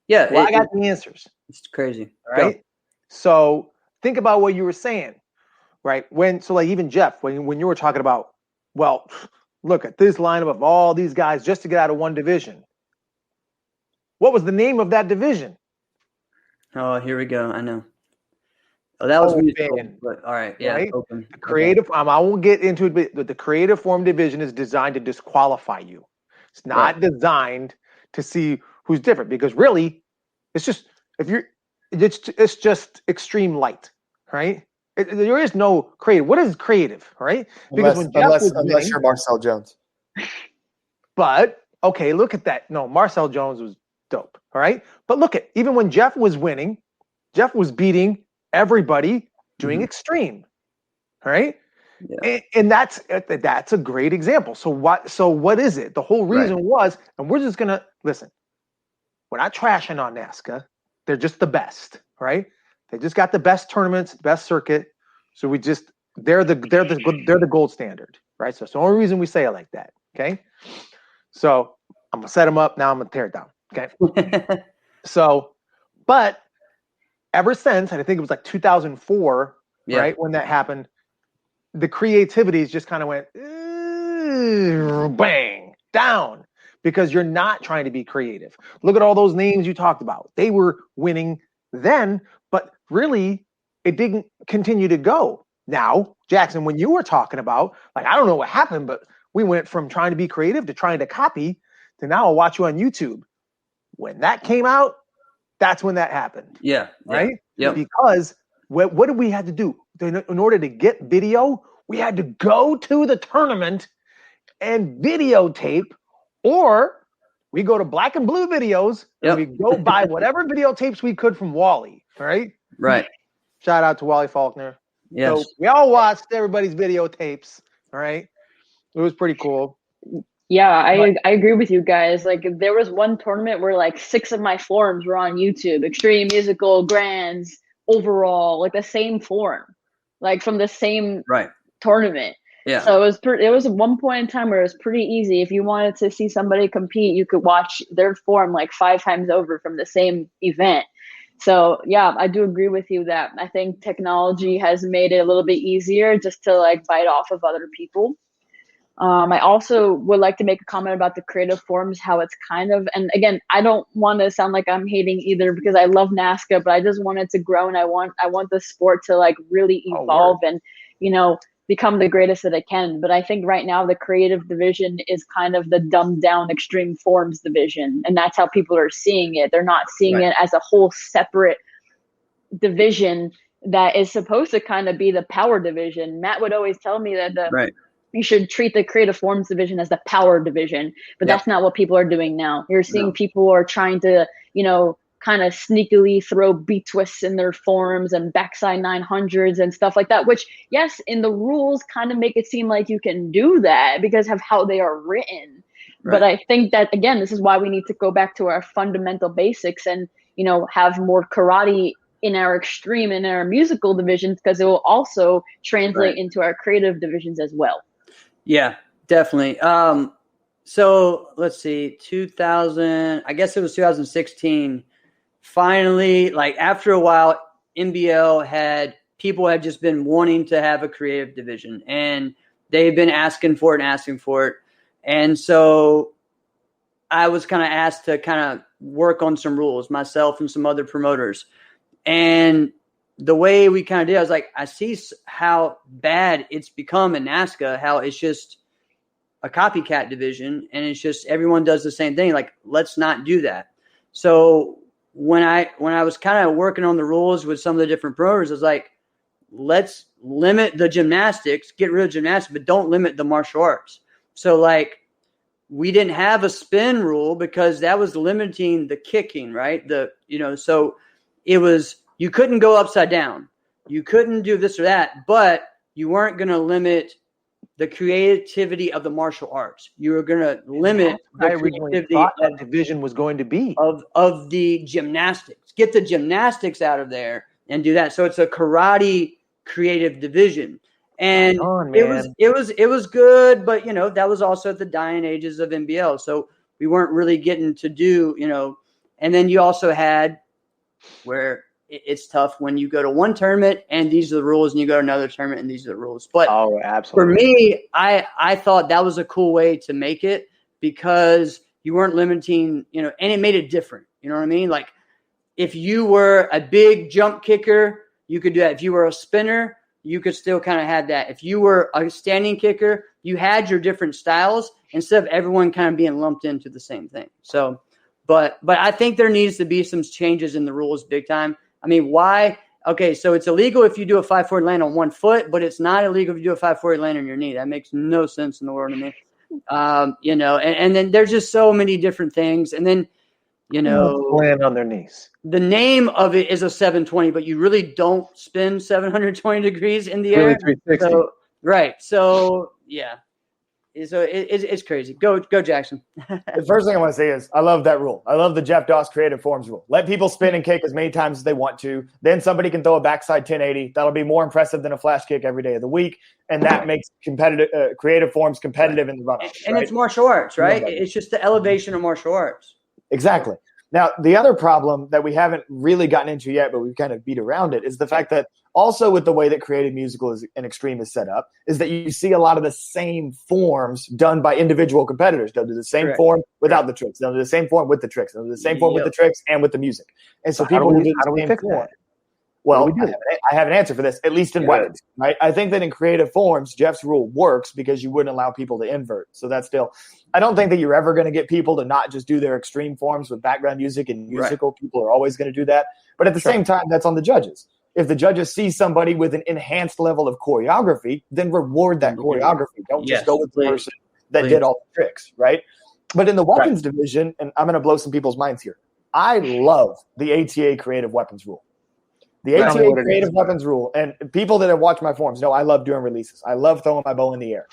Yeah, well, I got the answers. It's crazy, right? So think about what you were saying, right? Even Jeff, when you were talking about, well, look at this lineup of all these guys just to get out of one division. What was the name of that division? Oh, here we go. I know. Oh, that was musical, but all right. Yeah. Right? Open. The creative, I won't get into it, but the creative form division is designed to disqualify you. It's not designed to see who's different, because really it's just, it's just extreme light, right? There is no creative. What is creative, right? Because unless you're Marcel Jones. But okay, look at that. No, Marcel Jones was dope. All right. But look at, even when Jeff was winning, Jeff was beating everybody doing extreme. All right. Yeah. And that's a great example. So what is it? The whole reason was, and we're just going to listen, we're not trashing on NASCA. They're just the best. Right. They just got the best tournaments, best circuit. So they're the gold standard. Right. So it's the only reason we say it like that. Okay. So I'm going to set them up. Now I'm going to tear it down. Okay. So, but ever since, and I think it was like 2004, right, when that happened, the creativities just kind of went bang down, because you're not trying to be creative. Look at all those names you talked about. They were winning then, but really it didn't continue to go. Now, Jackson, when you were talking about, like, I don't know what happened, but we went from trying to be creative to trying to copy to now I'll watch you on YouTube. When that came out, that's when that happened. Yeah. Right? Yeah. Because what did we have to do? In order to get video, we had to go to the tournament and videotape, or we go to Black and Blue Videos and we go buy whatever videotapes we could from Wally. Right? Right. Shout out to Wally Faulkner. Yes. So we all watched everybody's videotapes. All right. It was pretty cool. Yeah, I agree with you guys. Like, there was one tournament where like 6 of my forms were on YouTube: Extreme, Musical, Grands, Overall, like the same form, like from the same tournament. Yeah. So it was at one point in time where it was pretty easy. If you wanted to see somebody compete, you could watch their form like 5 times over from the same event. So yeah, I do agree with you that I think technology has made it a little bit easier just to like bite off of other people. I also would like to make a comment about the creative forms, how it's kind of, and again, I don't want to sound like I'm hating either because I love NASCAR, but I just want it to grow and I want the sport to like really evolve and, you know, become the greatest that it can. But I think right now the creative division is kind of the dumbed down extreme forms division. And that's how people are seeing it. They're not seeing it as a whole separate division that is supposed to kind of be the power division. Matt would always tell me that you should treat the creative forms division as the power division, but that's not what people are doing now. You're seeing people are trying to, you know, kind of sneakily throw B twists in their forms and backside 900s and stuff like that, which yes, in the rules kind of make it seem like you can do that because of how they are written. But I think that, again, this is why we need to go back to our fundamental basics and, you know, have more karate in our extreme and our musical divisions, because it will also translate into our creative divisions as well. Yeah, definitely. So let's see, 2000, I guess it was 2016. Finally, like after a while, people had just been wanting to have a creative division, and they've been asking for it. And so I was kind of asked to kind of work on some rules, myself and some other promoters. And the way we kind of did, I was like, I see how bad it's become in NASCAR, how it's just a copycat division, and it's just everyone does the same thing. Like, let's not do that. So when I was kind of working on the rules with some of the different promoters, I was like, let's limit the gymnastics, get rid of gymnastics, but don't limit the martial arts. So like, we didn't have a spin rule because that was limiting the kicking, right? So it was, you couldn't go upside down. You couldn't do this or that, but you weren't going to limit the creativity of the martial arts. You were going to limit the creativity thought that division was going to be of the gymnastics. Get the gymnastics out of there and do that. So it's a karate creative division. And it was good, but you know, that was also at the dying ages of NBL. So we weren't really getting to do, you know, and then you also had where it's tough when you go to one tournament and these are the rules, and you go to another tournament and these are the rules. But for me, I thought that was a cool way to make it because you weren't limiting, you know, and it made it different. You know what I mean? Like if you were a big jump kicker, you could do that. If you were a spinner, you could still kind of have that. If you were a standing kicker, you had your different styles instead of everyone kind of being lumped into the same thing. So, but I think there needs to be some changes in the rules big time. I mean, why? Okay, so it's illegal if you do a 5-4 land on one foot, but it's not illegal if you do a 5-4 land on your knee. That makes no sense in the world to me. You know, and then there's just so many different things. And then, you know, land on their knees. The name of it is a 720, but you really don't spin 720 degrees in the air. 360. So, right. So, yeah. So it's crazy. Go Jackson. The first thing I want to say is I love that rule. I love the Jeff Doss creative forms rule. Let people spin and kick as many times as they want to. Then somebody can throw a backside 1080. That'll be more impressive than a flash kick every day of the week. And that makes creative forms competitive in the run-up. And it's martial arts, right? It's just the elevation of martial arts. Exactly. Now, the other problem that we haven't really gotten into yet, but we've kind of beat around it, is the fact that also with the way that creative musical and extreme is set up, is that you see a lot of the same forms done by individual competitors. They'll do the same form without the tricks. They'll do the same form with the tricks. They'll do the same form with the tricks and with the music. And so people will do the same form. Well, I have an answer for this, at least in weapons, right? I think that in creative forms, Jeff's rule works because you wouldn't allow people to invert. So that's still – I don't think that you're ever going to get people to not just do their extreme forms with background music and musical. Right. People are always going to do that. But at the same time, that's on the judges. If the judges see somebody with an enhanced level of choreography, then reward that choreography. Don't just go with the person that did all the tricks, right? But in the weapons division, and I'm going to blow some people's minds here, I love the ATA creative weapons rule. The ATA creative weapons rule, and people that have watched my forums know I love doing releases. I love throwing my bow in the air.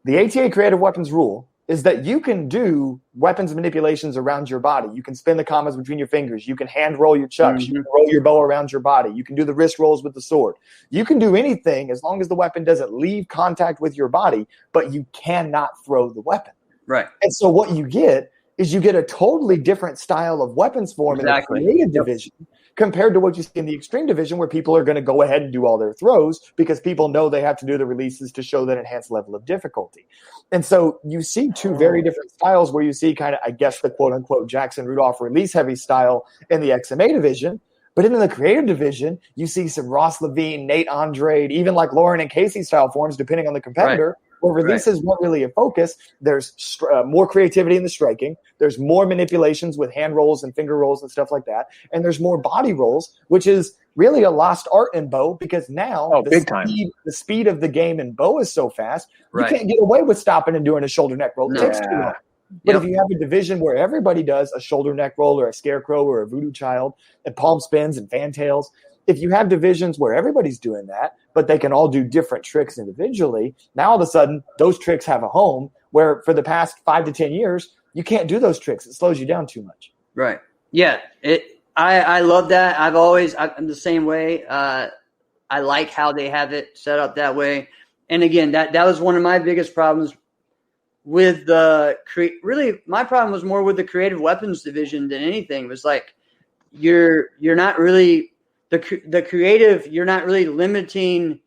The ATA creative weapons rule is that you can do weapons manipulations around your body. You can spin the commas between your fingers. You can hand roll your chucks. You can roll your bow around your body. You can do the wrist rolls with the sword. You can do anything as long as the weapon doesn't leave contact with your body, but you cannot throw the weapon. Right. And so what you get is you get a totally different style of weapons form in the creative division compared to what you see in the extreme division, where people are going to go ahead and do all their throws because people know they have to do the releases to show that enhanced level of difficulty. And so you see two very different styles where you see kind of, I guess, the quote-unquote Jackson Rudolph release-heavy style in the XMA division. But in the creative division, you see some Ross Levine, Nate Andrade, even like Lauren and Casey style forms, depending on the competitor, where releases weren't really a focus. There's more creativity in the striking. There's more manipulations with hand rolls and finger rolls and stuff like that. And there's more body rolls, which is really a lost art in bow because now the speed of the game in bow is so fast, you can't get away with stopping and doing a shoulder neck roll. It takes too long. But if you have a division where everybody does a shoulder neck roll or a scarecrow or a voodoo child and palm spins and fantails, if you have divisions where everybody's doing that, but they can all do different tricks individually, now all of a sudden those tricks have a home where for the past 5 to 10 years, you can't do those tricks. It slows you down too much. Right. Yeah. I love that. I'm the same way. I like how they have it set up that way. And again, that was one of my biggest problems with really my problem was more with the creative weapons division than anything. It was like you're not really the creative, you're not really limiting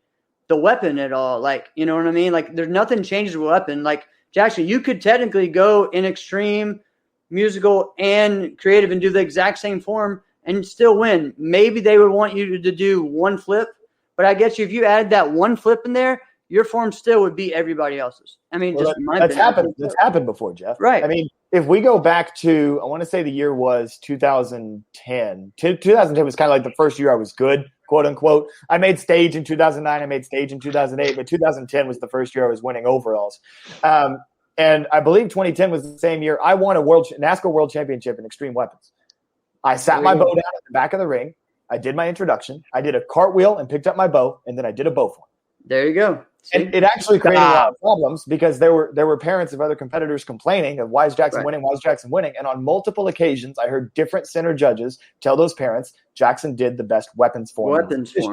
the weapon at all. Like, you know what I mean? Like there's nothing changes with weapon. Like Jackson, you could technically go in extreme, musical, and creative and do the exact same form and still win. Maybe they would want you to do one flip, but I guess if you added that one flip in there, your form still would beat everybody else's. I mean, that's happened before, Jeff. Right. I mean, if we go back to, I want to say the year was 2010. 2010 was kind of like the first year I was good, quote unquote. I made stage in 2009. I made stage in 2008, but 2010 was the first year I was winning overalls. And I believe 2010 was the same year I won a NASCAR World Championship in extreme weapons. I sat my bow down at the back of the ring. I did my introduction. I did a cartwheel and picked up my bow, and then I did a bow form. There you go. And it actually created a lot of problems because there were parents of other competitors complaining of why is Jackson winning? Why is Jackson winning? And on multiple occasions, I heard different center judges tell those parents Jackson did the best weapons form.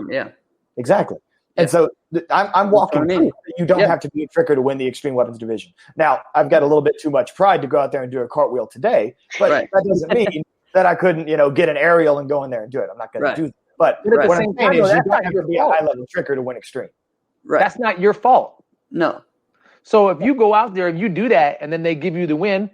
Yeah. Exactly. Yeah. And so I'm walking through. You don't have to be a tricker to win the extreme weapons division. Now, I've got a little bit too much pride to go out there and do a cartwheel today, but that doesn't mean that I couldn't, get an aerial and go in there and do it. I'm not going to do that. But what I'm saying is you don't have to be a high-level tricker to win extreme. Right. That's not your fault. No. So if you go out there and you do that and then they give you the win,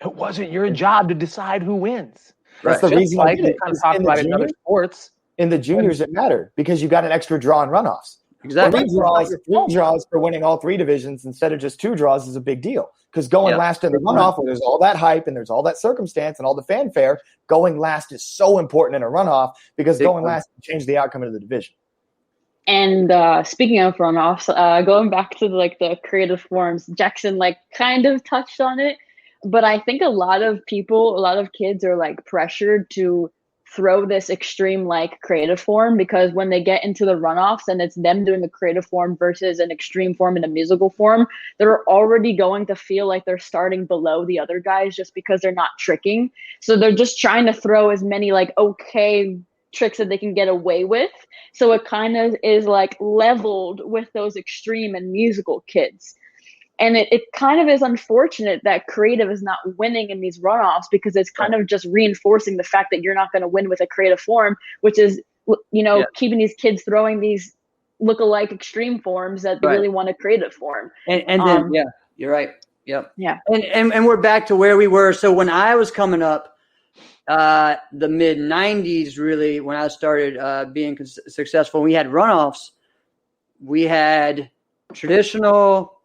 it wasn't your job to decide who wins. That's the reason I did it. Kind of talk about it in other sports. In the juniors, it mattered because you got an extra draw in runoffs. Exactly. Three draws for winning all three divisions instead of just 2 draws is a big deal because going last in the runoff where there's all that hype and there's all that circumstance and all the fanfare, going last is so important in a runoff because going last can change the outcome of the division. And speaking of runoffs, going back to the creative forms, Jackson kind of touched on it, but I think a lot of kids are pressured to throw this extreme creative form because when they get into the runoffs and it's them doing the creative form versus an extreme form and a musical form, they're already going to feel like they're starting below the other guys just because they're not tricking. So they're just trying to throw as many okay tricks that they can get away with. So it kind of is leveled with those extreme and musical kids. And it kind of is unfortunate that creative is not winning in these runoffs because it's kind of just reinforcing the fact that you're not going to win with a creative form, which is, keeping these kids throwing these look-alike extreme forms that they really want a creative form. And then, you're right. Yep. Yeah. And we're back to where we were. So when I was coming up, the mid 90s, really, when I started being successful, we had runoffs. We had traditional.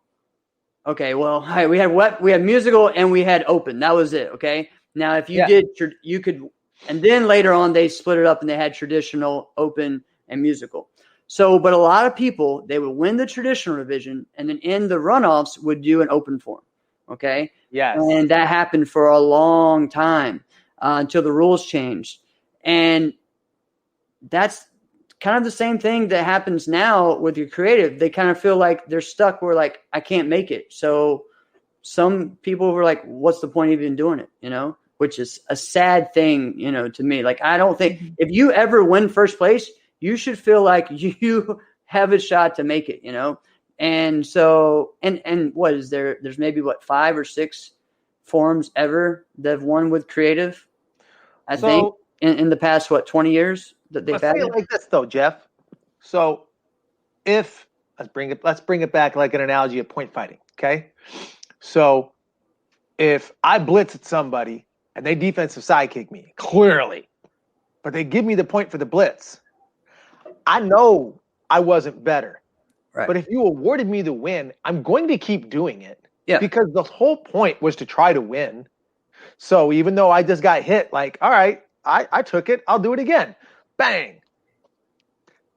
Okay, well, we had musical and we had open. That was it. Okay. Now, if you did, you could, and then later on they split it up and they had traditional, open, and musical. So, but a lot of people, they would win the traditional division and then in the runoffs would do an open form. Okay. Yes. And that happened for a long time. Until the rules changed. And that's kind of the same thing that happens now with your creative. They kind of feel like they're stuck where I can't make it. So some people were like, what's the point of even doing it? Which is a sad thing, to me. Like, I don't think if you ever win first place, you should feel like you have a shot to make it, And so, and what is there? There's maybe 5 or 6 forums ever that have won with creative. I think in the past, 20 years that they've had. Let's say it like this though, Jeff. So if let's bring it back like an analogy of point fighting. Okay. So if I blitz at somebody and they defensive sidekick me, clearly, but they give me the point for the blitz, I know I wasn't better. Right. But if you awarded me the win, I'm going to keep doing it. Yeah. Because the whole point was to try to win. So even though I just got hit, like, all right, I took it, I'll do it again. Bang.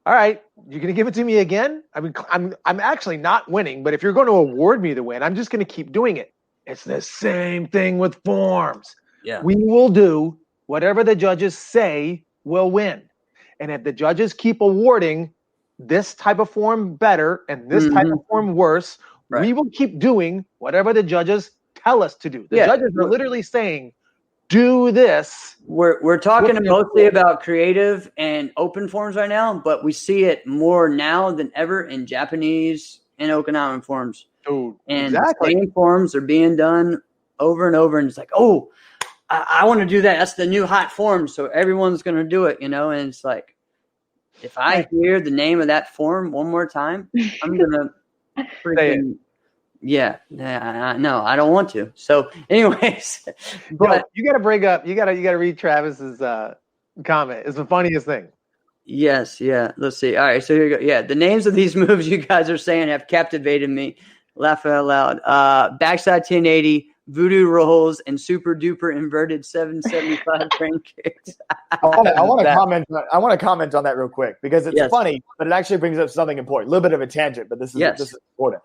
All right, you're going to give it to me again? I mean, I'm actually not winning, but if you're going to award me the win, I'm just going to keep doing it. It's the same thing with forms. Yeah. We will do whatever the judges say will win. And if the judges keep awarding this type of form better and this type of form worse, we will keep doing whatever the judges tell us to do. The judges are literally saying, do this. We're talking mostly about creative and open forms right now, but we see it more now than ever in Japanese and Okinawan forms. Oh, and the same forms are being done over and over, and it's like, oh, I want to do that. That's the new hot form, so everyone's going to do it, And it's like, if I hear the name of that form one more time, I'm going to freaking – no, I don't want to. So, anyways, but you got to bring up, you got to read Travis's comment. It's the funniest thing. Yes, yeah. Let's see. All right, so here you go. Yeah, the names of these moves you guys are saying have captivated me. Laughing out loud. Backside 1080, voodoo rolls, and super duper inverted 775 crane kicks. I want to comment on that real quick because it's funny, but it actually brings up something important. A little bit of a tangent, but this is important.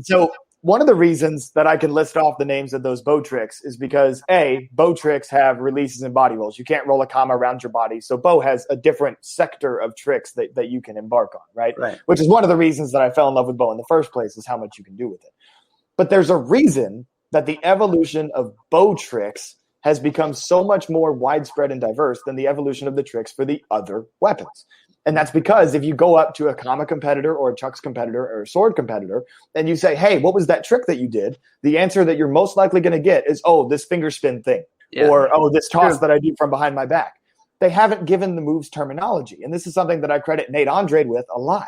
So one of the reasons that I can list off the names of those bow tricks is because bow tricks have releases and body rolls. You can't roll a comma around your body. So bow has a different sector of tricks that you can embark on, right? Which is one of the reasons that I fell in love with bow in the first place, is how much you can do with it. But there's a reason that the evolution of bow tricks has become so much more widespread and diverse than the evolution of the tricks for the other weapons. And that's because if you go up to a kama competitor or a chucks competitor or a sword competitor and you say, hey, what was that trick that you did? The answer that you're most likely going to get is, oh, this finger spin thing, or, oh, this toss that I do from behind my back. They haven't given the moves terminology. And this is something that I credit Nate Andrade with a lot,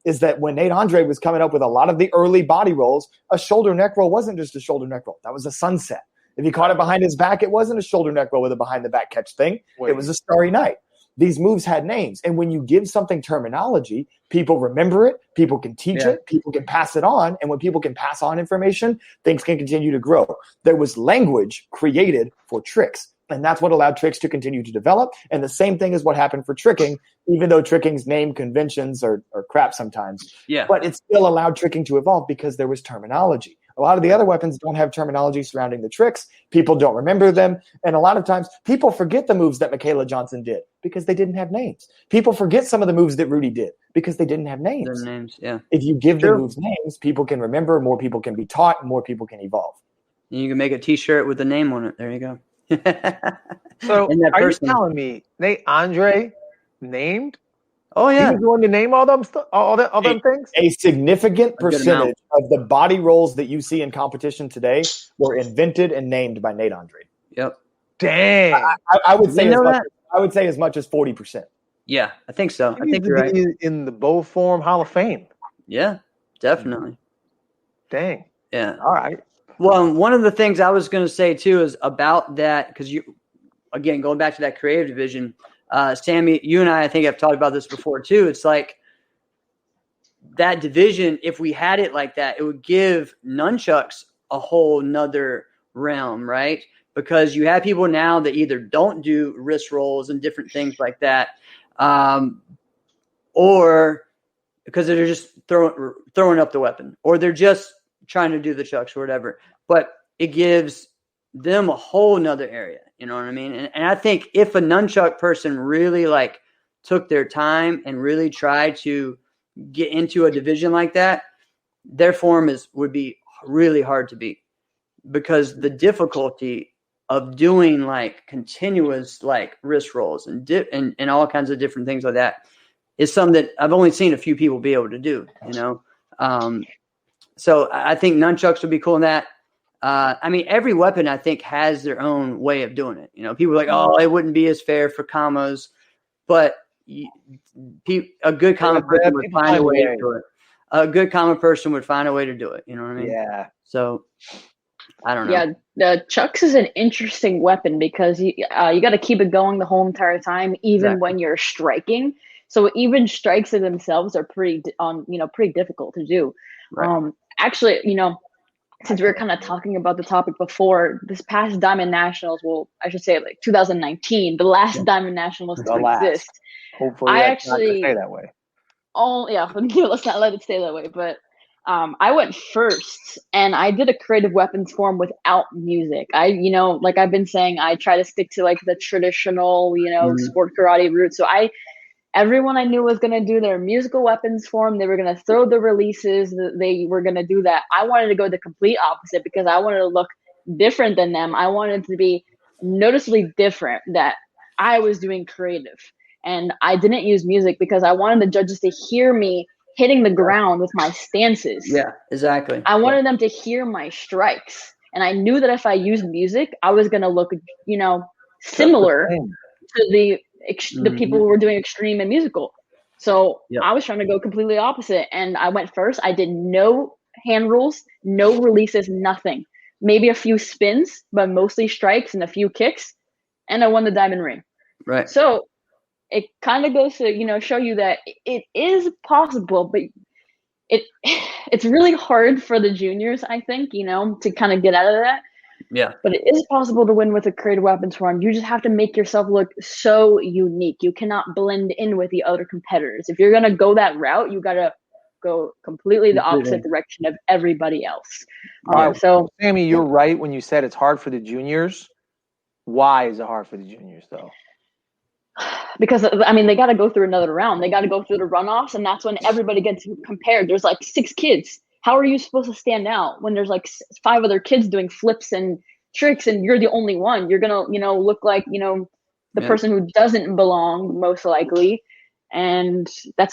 is that when Nate Andrade was coming up with a lot of the early body rolls, a shoulder neck roll wasn't just a shoulder neck roll. That was a sunset. If he caught it behind his back, it wasn't a shoulder neck roll with a behind the back catch thing. It was a starry night. These moves had names. And when you give something terminology, people remember it, people can teach it, people can pass it on. And when people can pass on information, things can continue to grow. There was language created for tricks. And that's what allowed tricks to continue to develop. And the same thing is what happened for tricking, even though tricking's name conventions are crap sometimes. But it still allowed tricking to evolve because there was terminology. A lot of the other weapons don't have terminology surrounding the tricks. People don't remember them. And a lot of times people forget the moves that Michaela Johnson did because they didn't have names. People forget some of the moves that Rudy did because they didn't have names. Their names, yeah. If you give the moves names, people can remember, more people can be taught, more people can evolve. And you can make a T-shirt with a name on it. There you go. So are you telling me Nate Andre named? Oh yeah, he was going to name all them things. A significant percentage of the body rolls that you see in competition today were invented and named by Nate Andrade. Yep. Dang. I would say as much as 40%. Yeah, I think so. I think you're right. In the bow form Hall of Fame. Yeah, definitely. Dang. Yeah. All right. Well, one of the things I was going to say too is about that, because again, going back to that creative division. Sammy, you and I think have talked about this before too. It's like that division, if we had it like that, it would give nunchucks a whole nother realm, right? Because you have people now that either don't do wrist rolls and different things like that, or because they're just throwing up the weapon, or they're just trying to do the chucks or whatever. But it gives them a whole nother area. You know what I mean? And I think if a nunchuck person really took their time and really tried to get into a division like that, their form would be really hard to beat. because the difficulty of doing like continuous like wrist rolls and all kinds of different things like that is something that I've only seen a few people be able to do, So I think nunchucks would be cool in that. I mean, every weapon I think has their own way of doing it. People are like, oh, it wouldn't be as fair for commas, but a good common person would find a way to do it. A good common person would find a way to do it. You know what I mean? Yeah. So I don't know. Yeah, the chucks is an interesting weapon because you got to keep it going the whole entire time, even when you're striking. So even strikes in themselves are pretty difficult to do. Right. Actually, since we were kind of talking about the topic before, this past Diamond Nationals, well, I should say like 2019, the last Diamond Nationals to exist. Hopefully, that's not going to stay that way. Oh yeah, let's not let it stay that way. But I went first, and I did a creative weapons form without music. Like I've been saying, I try to stick to like the traditional, sport karate route. So everyone I knew was going to do their musical weapons form. They were going to throw the releases. They were going to do that. I wanted to go the complete opposite because I wanted to look different than them. I wanted to be noticeably different, that I was doing creative. And I didn't use music because I wanted the judges to hear me hitting the ground with my stances. Yeah, exactly. I wanted them to hear my strikes. And I knew that if I used music, I was going to look, similar to the people who were doing extreme and musical. So I was trying to go completely opposite. And I went first. I did no hand rules, no releases, nothing. Maybe a few spins, but mostly strikes and a few kicks. And I won the diamond ring. Right. So it kind of goes to, show you that it is possible, but it's really hard for the juniors, I think, to kind of get out of that. Yeah. But it is possible to win with a creative weapons form. You just have to make yourself look so unique. You cannot blend in with the other competitors. If you're going to go that route, you got to go completely the opposite direction of everybody else. So, Sammy, you're right when you said it's hard for the juniors. Why is it hard for the juniors, though? Because, they got to go through another round. They got to go through the runoffs, and that's when everybody gets compared. There's like 6 kids. How are you supposed to stand out when there's like 5 other kids doing flips and tricks and you're the only one? You're going to, look like, the person who doesn't belong, most likely. And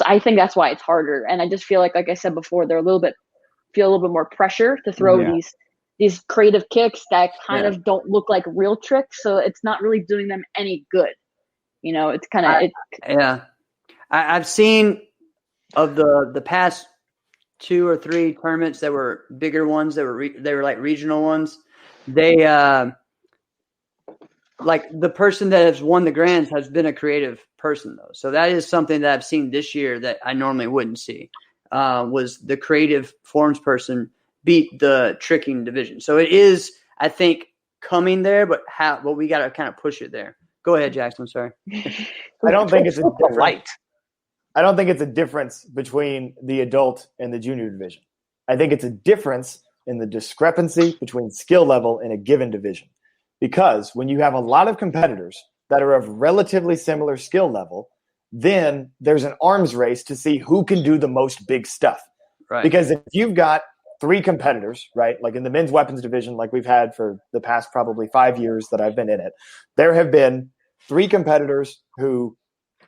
I think that's why it's harder. And I just feel like I said before, they're feel a little bit more pressure to throw these creative kicks that kind of don't look like real tricks. So it's not really doing them any good. It's kind of I've seen of the past 2 or 3 tournaments that were bigger ones that were like regional ones. They like the person that has won the grands has been a creative person though. So that is something that I've seen this year that I normally wouldn't see. Was the creative forms person beat the tricking division. So it is, I think, coming there, but we got to kind of push it there. Go ahead, Jackson. I'm sorry. I don't think it's I don't think it's a difference between the adult and the junior division. I think it's a difference in the discrepancy between skill level in a given division. Because when you have a lot of competitors that are of relatively similar skill level, then there's an arms race to see who can do the most big stuff. Right. Because if you've got 3 competitors, right, like in the men's weapons division, like we've had for the past probably 5 years that I've been in it, there have been 3 competitors who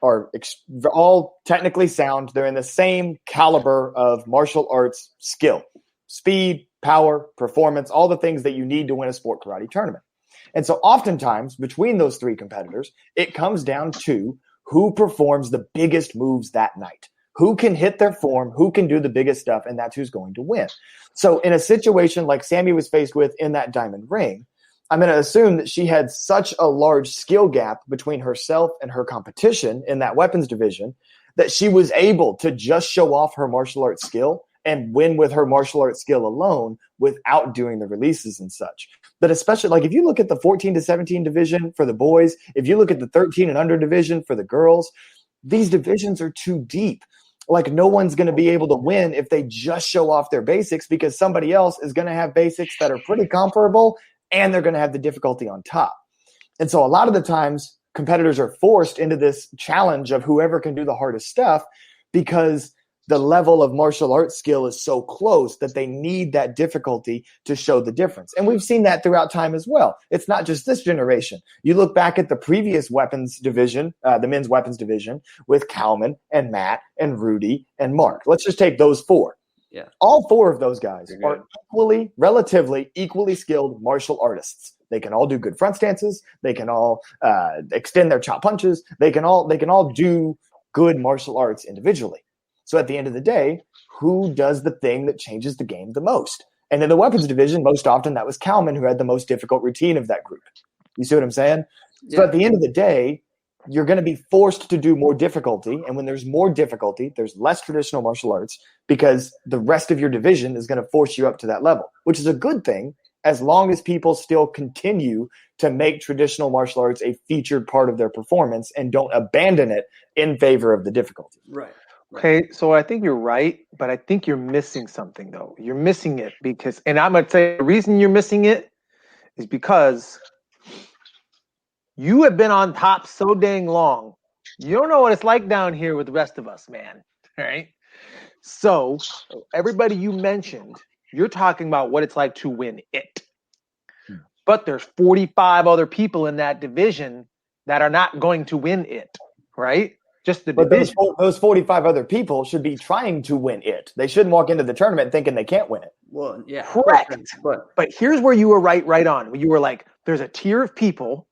are all technically sound. They're in the same caliber of martial arts skill, speed, power, performance, all the things that you need to win a sport karate tournament. And so oftentimes between those 3 competitors, it comes down to who performs the biggest moves that night, who can hit their form, who can do the biggest stuff, and that's who's going to win. So in a situation like Sammy was faced with in that diamond ring, I'm going to assume that she had such a large skill gap between herself and her competition in that weapons division that she was able to just show off her martial arts skill and win with her martial arts skill alone without doing the releases and such. But especially like if you look at the 14 to 17 division for the boys, if you look at the 13 and under division for the girls, these divisions are too deep. Like no one's going to be able to win if they just show off their basics because somebody else is going to have basics that are pretty comparable and they're going to have the difficulty on top. And so a lot of the times competitors are forced into this challenge of whoever can do the hardest stuff because the level of martial arts skill is so close that they need that difficulty to show the difference. And we've seen that throughout time as well. It's not just this generation. You look back at the previous weapons division, the men's weapons division, with Kalman and Matt and Rudy and Mark. Let's just take those four. Yeah. All four of those guys are relatively equally skilled martial artists. They can all do good front stances. They can all extend their chop punches. They can all do good martial arts individually. So at the end of the day, who does the thing that changes the game the most? And in the weapons division, most often that was Kalman, who had the most difficult routine of that group. You see what I'm saying? Yeah. So at the end of the day, you're going to be forced to do more difficulty. And when there's more difficulty, there's less traditional martial arts because the rest of your division is going to force you up to that level, which is a good thing as long as people still continue to make traditional martial arts a featured part of their performance and don't abandon it in favor of the difficulty. Right. Okay, so I think you're right, but I think you're missing something, though. You're missing it because, and I'm going to say the reason you're missing it is because you have been on top so dang long. You don't know what it's like down here with the rest of us, man. All right? So everybody you mentioned, you're talking about what it's like to win it. But there's 45 other people in that division that are not going to win it, right? Just the division. Those 45 other people should be trying to win it. They shouldn't walk into the tournament thinking they can't win it. Well, yeah. Correct. But here's where you were right on. You were like, there's a tier of people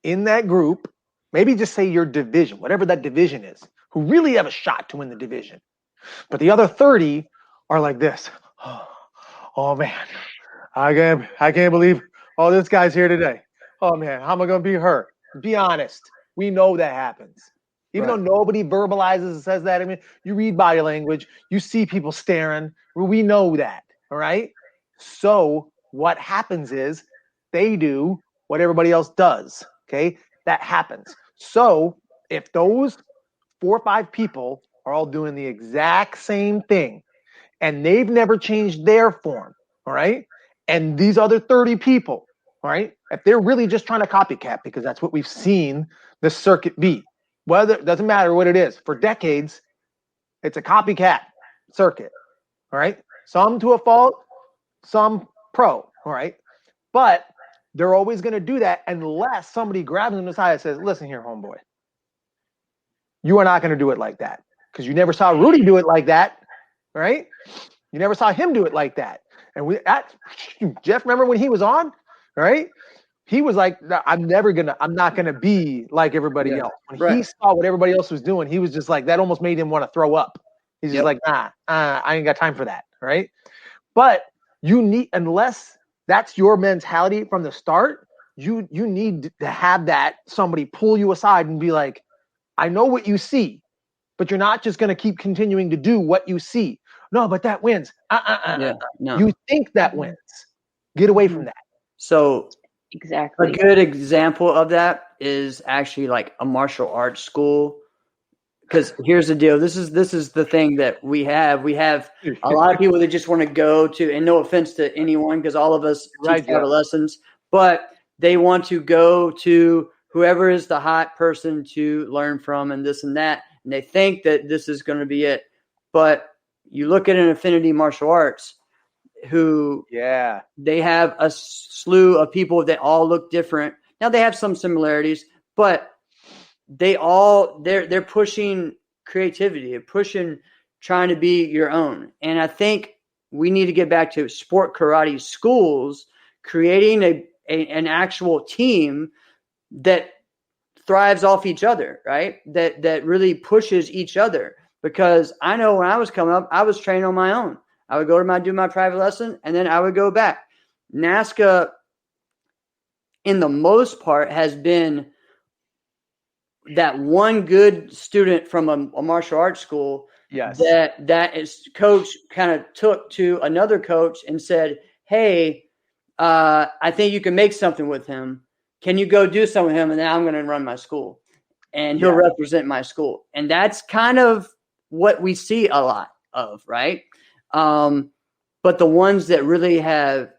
in that group, maybe just say your division, whatever that division is, who really have a shot to win the division. But the other 30 are like this. Oh man, I can't believe all this guy's here today. Oh man, how am I going to be hurt? Be honest. We know that happens. Even though nobody verbalizes and says that. I mean, you read body language, you see people staring. We know that. All right. So what happens is they do what everybody else does. Okay. That happens. So if those 4 or 5 people are all doing the exact same thing and they've never changed their form, all right, and these other 30 people, all right, if they're really just trying to copycat, because that's what we've seen the circuit be, whether it doesn't matter what it is, for decades, it's a copycat circuit, all right, some to a fault, some pro, all right, but they're always going to do that unless somebody grabs them aside and says, listen here, homeboy, you are not going to do it like that because you never saw Rudy do it like that, right? You never saw him do it like that. And Jeff, remember when he was on, right? He was like, I'm not going to be like everybody else. When he saw what everybody else was doing, he was just like, that almost made him want to throw up. He's just like, I ain't got time for that, right? But you need, unless that's your mentality from the start, you need to have that somebody pull you aside and be like, I know what you see, but you're not just going to keep continuing to do what you see. No, but that wins. No. You think that wins. Get away from that. So exactly. A good example of that is actually like a martial arts school. Because here's the deal. This is the thing that we have. We have a lot of people that just want to go to, and no offense to anyone, because all of us teach lessons, but they want to go to whoever is the hot person to learn from and this and that. And they think that this is going to be it. But you look at an Affinity Martial Arts who they have a slew of people that all look different. Now they have some similarities, but they're pushing creativity, they're pushing trying to be your own. And I think we need to get back to sport karate schools, creating an actual team that thrives off each other, right? That really pushes each other. Because I know when I was coming up, I was training on my own. I would go to do my private lesson, and then I would go back. NASCA, in the most part, has been that one good student from a martial arts school that is coach kind of took to another coach and said, hey, I think you can make something with him. Can you go do something with him? And then I'm going to run my school, and he'll represent my school. And that's kind of what we see a lot of, right? But the ones that really have,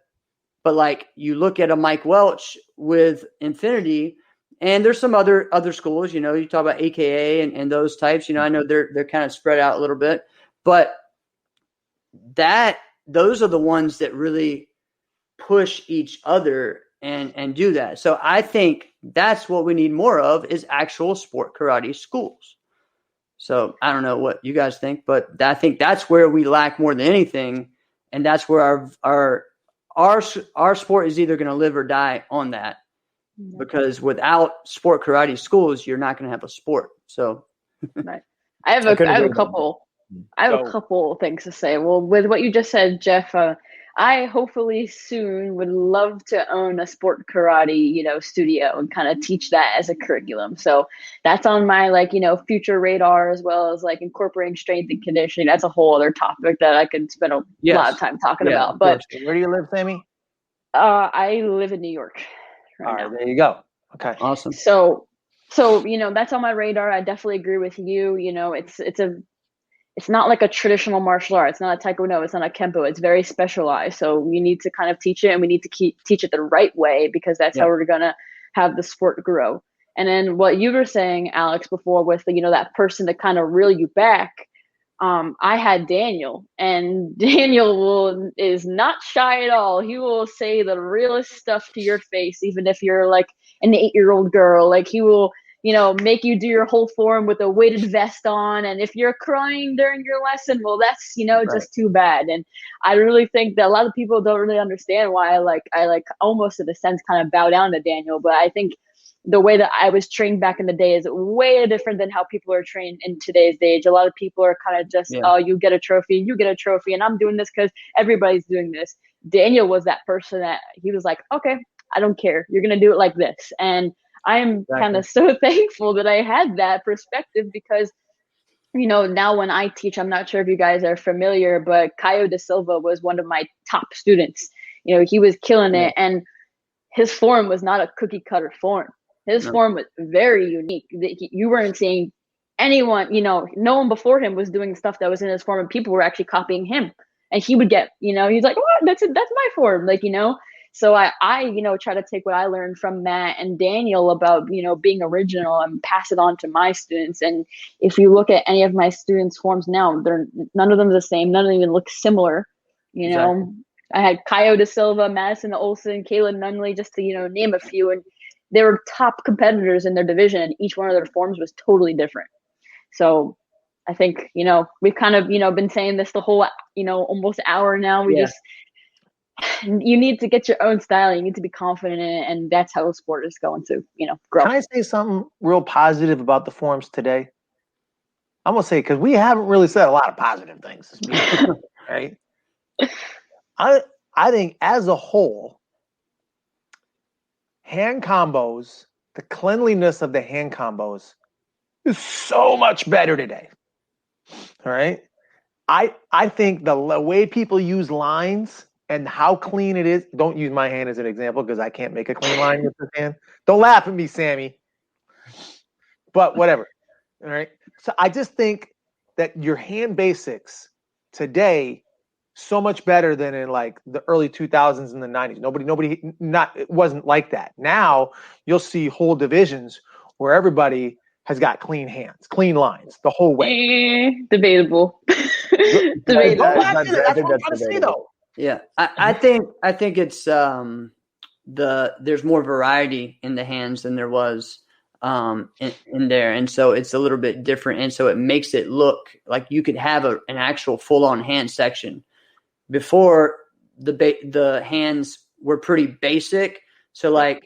but like you look at a Mike Welch with Infinity, and there's some other schools, you talk about AKA and those types, I know they're kind of spread out a little bit, But those are the ones that really push each other and do that. So I think that's what we need more of is actual sport karate schools. So I don't know what you guys think, but I think that's where we lack more than anything. And that's where our sport is either going to live or die on that, because without sport karate schools, you're not going to have a sport. So right. I have a couple things to say. Well, with what you just said, Jeff, I hopefully soon would love to own a sport karate, studio and kind of teach that as a curriculum. So that's on my future radar, as well as incorporating strength and conditioning. That's a whole other topic that I could spend a lot of time talking about. But where do you live, Sammy? I live in New York. All right, there you go. Okay, awesome. So that's on my radar. I definitely agree with you. It's not like a traditional martial art. It's not a taekwondo. It's not a kempo. It's very specialized. So we need to kind of teach it, and we need to teach it the right way, because that's how we're going to have the sport grow. And then what you were saying, Alex, before with that person to kind of reel you back. I had Daniel, and Daniel is not shy at all. He will say the realest stuff to your face, even if you're like an 8-year-old girl. He will make you do your whole form with a weighted vest on. And if you're crying during your lesson, well, that's, just too bad. And I really think that a lot of people don't really understand why I almost in a sense kind of bow down to Daniel. But I think the way that I was trained back in the day is way different than how people are trained in today's age. A lot of people are kind of just, oh, you get a trophy, and I'm doing this because everybody's doing this. Daniel was that person that he was like, okay, I don't care. You're going to do it like this. And I'm kind of so thankful that I had that perspective, because, now when I teach, I'm not sure if you guys are familiar, but Caio da Silva was one of my top students. He was killing it. And his form was not a cookie cutter form. His form was very unique. You weren't seeing anyone, no one before him was doing stuff that was in his form, and people were actually copying him. And he would get, he's like, oh, that's my form. So I try to take what I learned from Matt and Daniel about, being original and pass it on to my students. And if you look at any of my students' forms now, none of them are the same. None of them even look similar. Exactly. I had Caio da Silva, Madison Olson, Kayla Nunley, just to, name a few. And they were top competitors in their division, and each one of their forms was totally different. So I think, we've kind of, been saying this the whole, almost hour now. You need to get your own style. You need to be confident in it, and that's how the sport is going to, grow. Can I say something real positive about the forms today? I'm going to say, because we haven't really said a lot of positive things, right? I think as a whole, hand combos, the cleanliness of the hand combos is so much better today. All right. I think the way people use lines and how clean it is. Don't use my hand as an example, because I can't make a clean line with this hand. Don't laugh at me, Sammy. But whatever. All right. So I just think that your hand basics today so much better than in the early 2000s and the 90s. It wasn't like that. Now you'll see whole divisions where everybody has got clean hands, clean lines the whole way. Debatable. Debatable. That's what I'm trying to say, though. Yeah, I think it's there's more variety in the hands than there was in there, and so it's a little bit different, and so it makes it look like you could have an actual full-on hand section. Before, the hands were pretty basic, so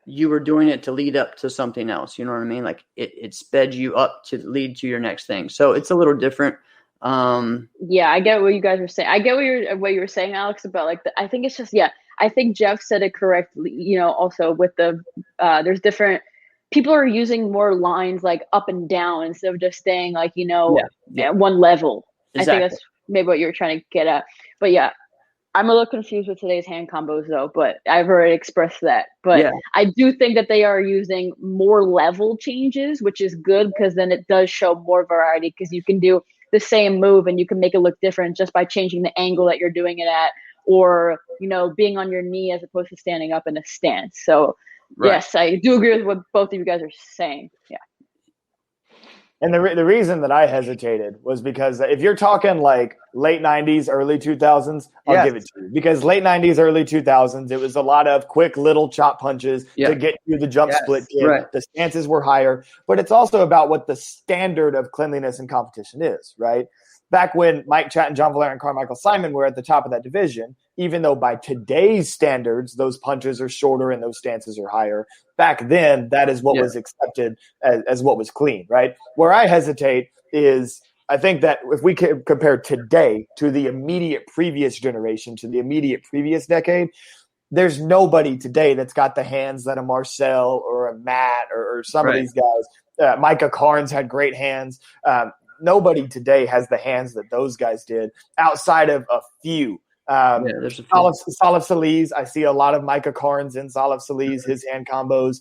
you were doing it to lead up to something else. You know what I mean? It sped you up to lead to your next thing. So it's a little different. Yeah, I get what you guys are saying. I get what you were saying, Alex, about I think it's just, I think Jeff said it correctly. Also with there's different people are using more lines up and down instead of just staying at one level. Exactly. I think that's maybe what you were trying to get at. But yeah, I'm a little confused with today's hand combos though, but I've already expressed that. But I do think that they are using more level changes, which is good, because then it does show more variety, because you can do the same move and you can make it look different just by changing the angle that you're doing it at, or, being on your knee as opposed to standing up in a stance. So yes, I do agree with what both of you guys are saying. Yeah. And the reason that I hesitated was because if you're talking like late 90s, early 2000s, I'll give it to you. Because late 90s, early 2000s, it was a lot of quick little chop punches to get you the jump split kick. Right. The stances were higher. But it's also about what the standard of cleanliness and competition is, right? Back when Mike Chatton, John Valera, and Carmichael Simon were at the top of that division, even though by today's standards, those punches are shorter and those stances are higher, back then, that is what was accepted as what was clean, right? Where I hesitate is I think that if we compare today to the immediate previous generation, to the immediate previous decade, there's nobody today that's got the hands that a Marcel or a Matt or some of these guys. Micah Carnes had great hands. Nobody today has the hands that those guys did outside of a few. There's a few. Salif Salih, I see a lot of Micah Carnes in Salif Salih, his hand combos.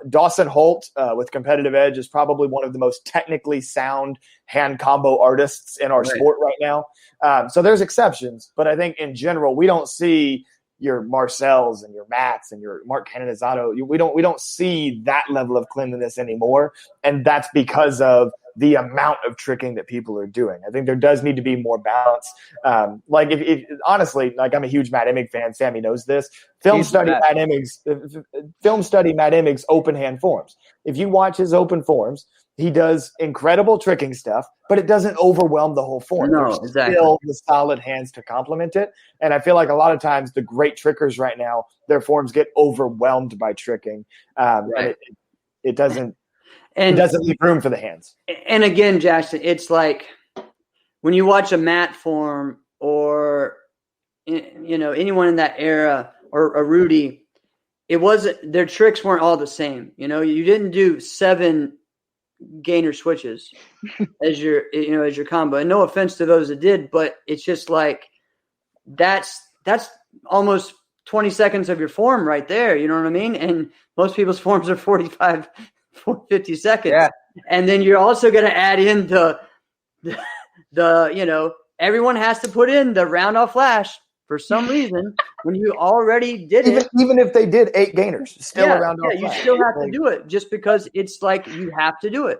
Dawson Holt with Competitive Edge is probably one of the most technically sound hand combo artists in our sport right now. So there's exceptions, but I think in general, we don't see your Marcels and your Matts and your Mark Canonizato. We don't see that level of cleanliness anymore, and that's because of the amount of tricking that people are doing. I think there does need to be more balance. Like if honestly, like I'm a huge Matt Emig fan. Sammy knows this. Film study Matt Emig's open hand forms. If you watch his open forms, he does incredible tricking stuff, but it doesn't overwhelm the whole form. No, There's still the solid hands to complement it. And I feel like a lot of times the great trickers right now, their forms get overwhelmed by tricking. And it doesn't leave room for the hands. And again, Jackson, it's like when you watch a Matt form or anyone in that era or a Rudy, their tricks weren't all the same. You didn't do 7 gainer switches as your combo. And no offense to those that did, but it's just like that's almost 20 seconds of your form right there. You know what I mean? And most people's forms are 45 50 seconds. Yeah. And then you're also going to add in the everyone has to put in the round off flash for some reason when you already did it. Even if they did 8 gainers, still a round off flash. You still have to do it just because it's like you have to do it.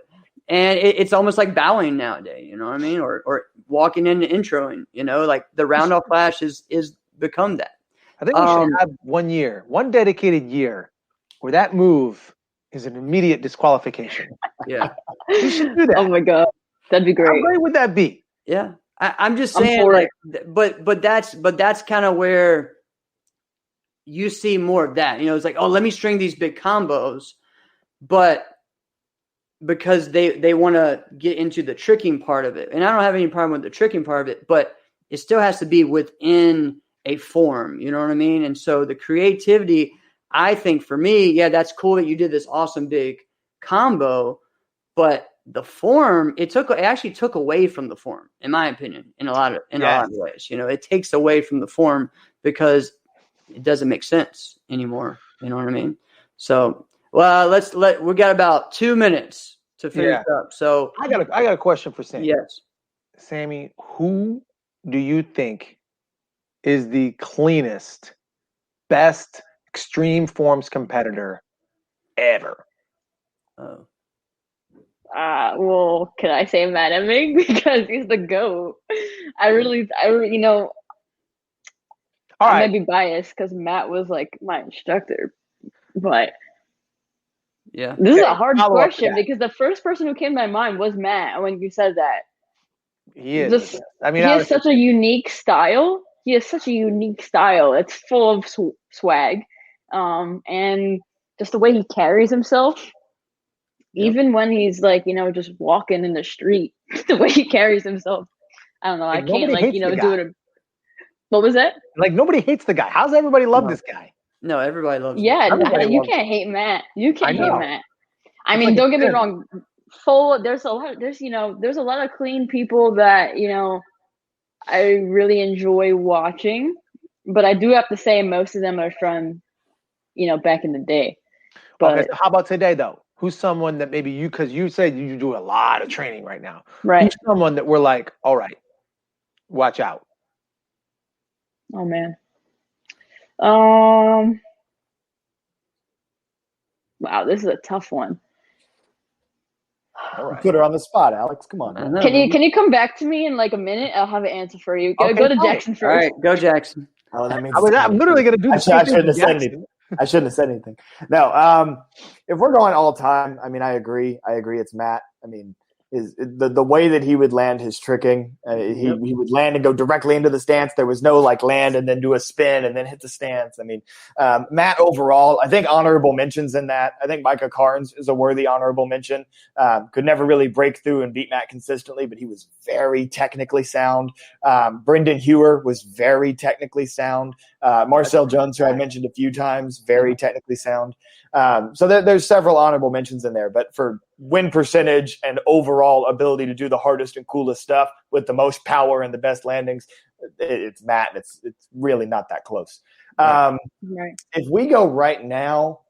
And it's almost like bowing nowadays, you know what I mean? Or walking in and introing, like the round off flash is become that. I think we should have one dedicated year where that move is an immediate disqualification. Yeah. We should do that. Oh my God. That'd be great. How great would that be? Yeah. I'm just saying but that's kind of where you see more of that. It's like, oh, let me string these big combos, but because they want to get into the tricking part of it. And I don't have any problem with the tricking part of it, but it still has to be within a form, you know what I mean? And so the creativity, I think for me, that's cool that you did this awesome big combo, but the form, it actually took away from the form, in my opinion, in a lot of ways. It takes away from the form because it doesn't make sense anymore. You know what I mean? So, well, we got about 2 minutes to finish up. So I got a question for Sammy. Yes. Sammy, who do you think is the cleanest, best extreme forms competitor ever? Well, can I say Matt Emig because he's the GOAT? I might be biased because Matt was like my instructor, but this is a hard question because the first person who came to my mind was Matt when you said that. He is. He has such a unique style. It's full of swag, and just the way he carries himself. Even when he's like, just walking in the street, the way he carries himself, I don't know. I can't do it. What was that? Like nobody hates the guy. How's everybody love this guy? No, everybody loves him. Yeah, you can't hate Matt. You can't hate Matt. I mean, don't get me wrong. There's a lot of clean people that I really enjoy watching, but I do have to say most of them are from back in the day. But okay, so how about today though? Who's someone that maybe because you said you do a lot of training right now. Right. Who's someone that we're like, all right, watch out. Oh man. Wow, this is a tough one. All right. Put her on the spot, Alex. Come on. Can you come back to me in like a minute? I'll have an answer for you. Go to Jackson first. All right, go Jackson. Oh, that means I'm literally going to do the same thing. I shouldn't have said anything. No, if we're going all time, I mean, I agree. It's Matt. I mean, the way that he would land his tricking, he would land and go directly into the stance. There was no like land and then do a spin and then hit the stance. I mean, Matt overall, I think honorable mentions in that. I think Micah Carnes is a worthy honorable mention. Could never really break through and beat Matt consistently, but he was very technically sound. Brendan Hewer was very technically sound. Marcel Jones, who I mentioned a few times, very technically sound. So there's several honorable mentions in there, but for win percentage and overall ability to do the hardest and coolest stuff with the most power and the best landings, it's Matt. And it's really not that close. Right. If we go right now,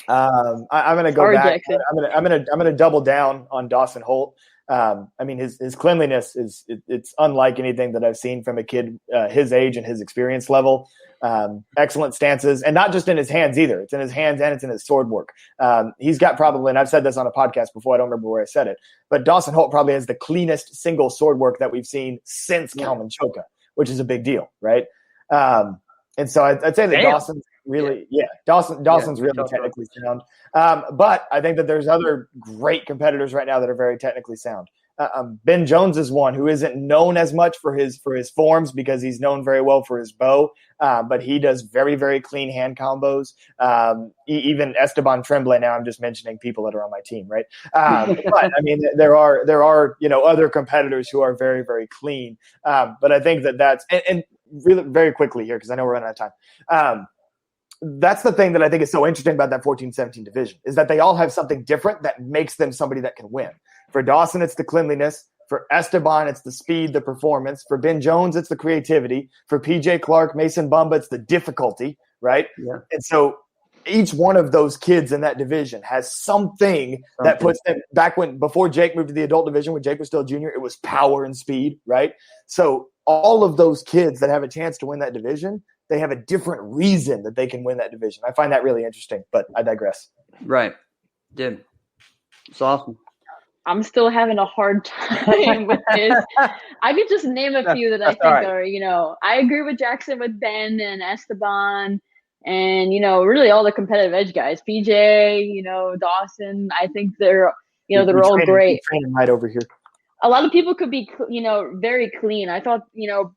I'm going to go back. Jackson. I'm going to double down on Dawson Holt. I mean, his cleanliness it's unlike anything that I've seen from a kid his age and his experience level. Excellent stances, and not just in his hands either. It's in his hands and it's in his sword work. He's got probably, and I've said this on a podcast before, I don't remember where I said it, but Dawson Holt probably has the cleanest single sword work that we've seen since Kalman Choka, which is a big deal, right? And so I'd say that Dawson's really, Dawson's really technically sound. But I think that there's other great competitors right now that are very technically sound. Ben Jones is one who isn't known as much for his forms because he's known very well for his bow, but he does very, very clean hand combos. Even Esteban Tremblay. Now I'm just mentioning people that are on my team, right? But I mean, there are other competitors who are very, very clean. But I think that's and really very quickly here because I know we're running out of time. That's the thing that I think is so interesting about that 14-17 division is that they all have something different that makes them somebody that can win. For Dawson, it's the cleanliness. For Esteban, it's the speed, the performance. For Ben Jones, it's the creativity. For PJ Clark, Mason Bumba, it's the difficulty, right? Yeah. And so each one of those kids in that division has something that puts them back before Jake moved to the adult division, when Jake was still a junior, it was power and speed, right? So all of those kids that have a chance to win that division, they have a different reason that they can win that division. I find that really interesting, but I digress. Right. Dude, it's awesome. I'm still having a hard time with this. I could just name a few that I think are, I agree with Jackson with Ben and Esteban and, really all the competitive edge guys. PJ, Dawson. I think they're all great. Right over here. A lot of people could be, very clean. I thought,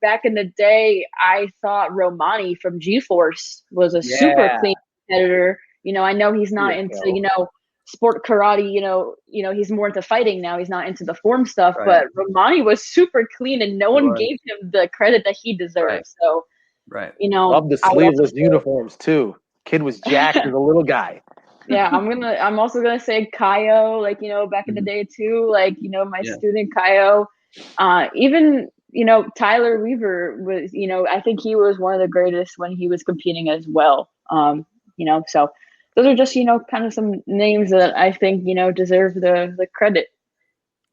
back in the day, I thought Romani from G-Force was a super clean competitor. I know he's not into, sport karate, he's more into fighting now. He's not into the form stuff, but Romani was super clean and no one gave him the credit that he deserves. So, love the sleeveless uniforms too. Kid was jacked as a little guy. Yeah, I'm also gonna say Kaio, back in the day too, my student Kaio. Even, Tyler Weaver was, I think he was one of the greatest when he was competing as well. So those are just, kind of some names that I think, deserve the credit.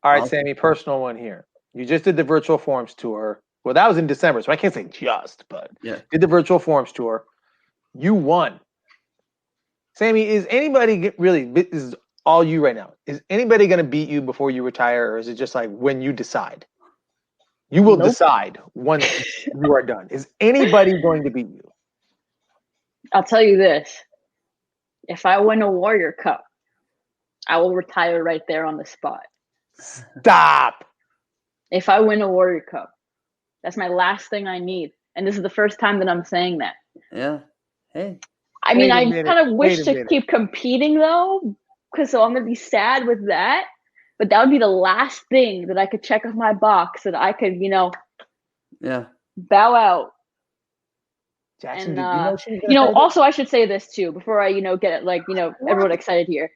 All right, Sammy, personal one here. You just did the Virtual Forms tour. Well, that was in December, so I can't say just, but did the Virtual Forms tour. You won. Sammy, is anybody this is all you right now. Is anybody going to beat you before you retire, or is it just like when you decide? You will decide once you are done. Is anybody going to beat you? I'll tell you this. If I win a Warrior Cup, I will retire right there on the spot. Stop. If I win a Warrior Cup, that's my last thing I need. And this is the first time that I'm saying that. Yeah. Hey. I mean, I kind of wish to keep competing, though, because I'm going to be sad with that. But that would be the last thing that I could check off my box that I could, bow out. Jackson, and, also I should say this, too, before I, get, everyone excited here.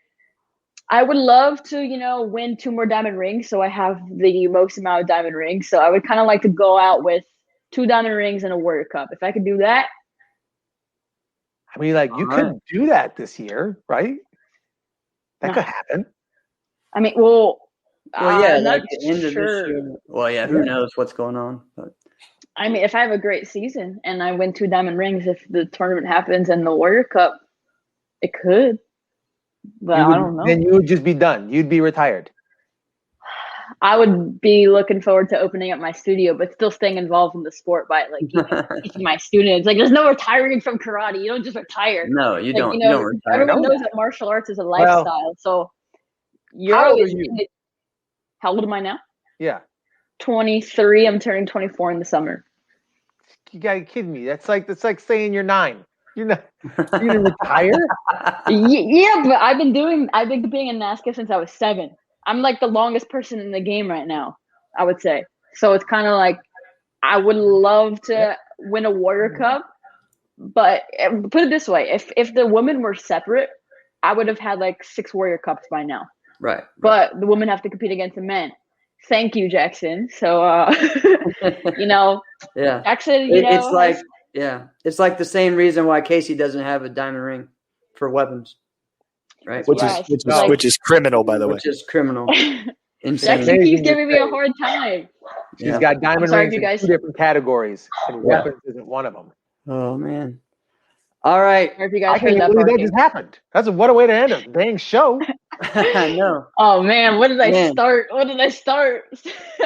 I would love to, win 2 more diamond rings, so I have the most amount of diamond rings. So I would kind of like to go out with 2 diamond rings and a Warrior Cup. If I could do that. I mean, you couldn't do that this year, right? That could happen. I mean, not the end of this year. Well, who knows what's going on? But. I mean, if I have a great season and I win 2 diamond rings, if the tournament happens and the Warrior Cup, it could. But I don't know. Then you would just be done. You'd be retired. I would be looking forward to opening up my studio, but still staying involved in the sport by like teaching my students. Like, there's no retiring from karate. You don't just retire. No, you like, don't. You know, you don't retire. everyone knows that martial arts is a lifestyle. So you're how old always. are you? How old am I now? Yeah, 23. I'm turning 24 in the summer. you gotta kidding me. That's like saying you're 9. You're not. You didn't retire. Yeah, but I've been being in NASCAR since I was 7. I'm like the longest person in the game right now, I would say. So it's kind of like I would love to win a Warrior Cup, but put it this way: if the women were separate, I would have had like 6 Warrior Cups by now. Right. But the women have to compete against the men. Thank you, Jackson. So you know, yeah, Jackson. It's like it's like the same reason why Casey doesn't have a diamond ring for weapons. Right. Which is criminal, by the way. Which is criminal. Jackson keeps giving me a hard time. She's got diamond rings in 2 different categories, and weapons isn't one of them. Oh man! All right. Or if you guys I can't believe that just happened. What a way to end a dang show. I know. Oh man, what did I start?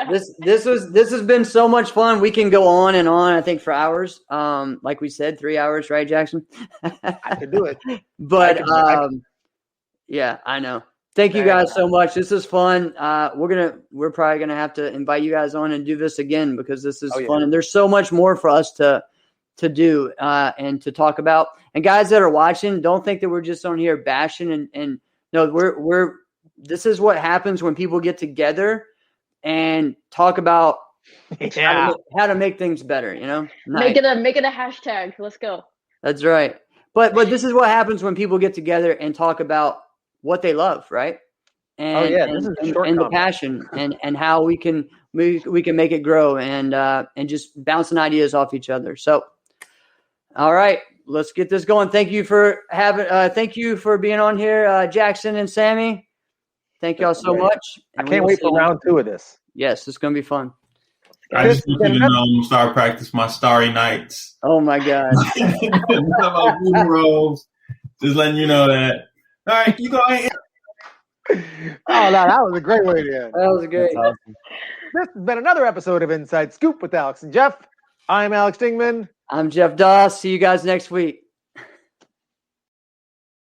This has been so much fun. We can go on and on, I think, for hours. Like we said, 3 hours, right, Jackson? I could do it. But yeah, I know. Thank you guys so much. This is fun. We're probably gonna have to invite you guys on and do this again because this is fun, and there's so much more for us to do and to talk about. And guys that are watching, don't think that we're just on here bashing and no, we're this is what happens when people get together and talk about how to make things better, you know? Make it a hashtag. Let's go. That's right. But this is what happens when people get together and talk about what they love, right? And the passion and how we can make it grow and just bouncing ideas off each other. So all right, let's get this going. Thank you for being on here, Jackson and Sammy. Thank y'all so much. I can't wait for round 2 of this. Yes, it's going to be fun. I just want you to know I'm going to start practice my Starry Nights. Oh, my God. Just letting you know that. All right, you go ahead. Oh, no, that was a great way to end. That was great. Awesome. This has been another episode of Inside Scoop with Alex and Jeff. I'm Alex Dingman. I'm Jeff Doss. See you guys next week.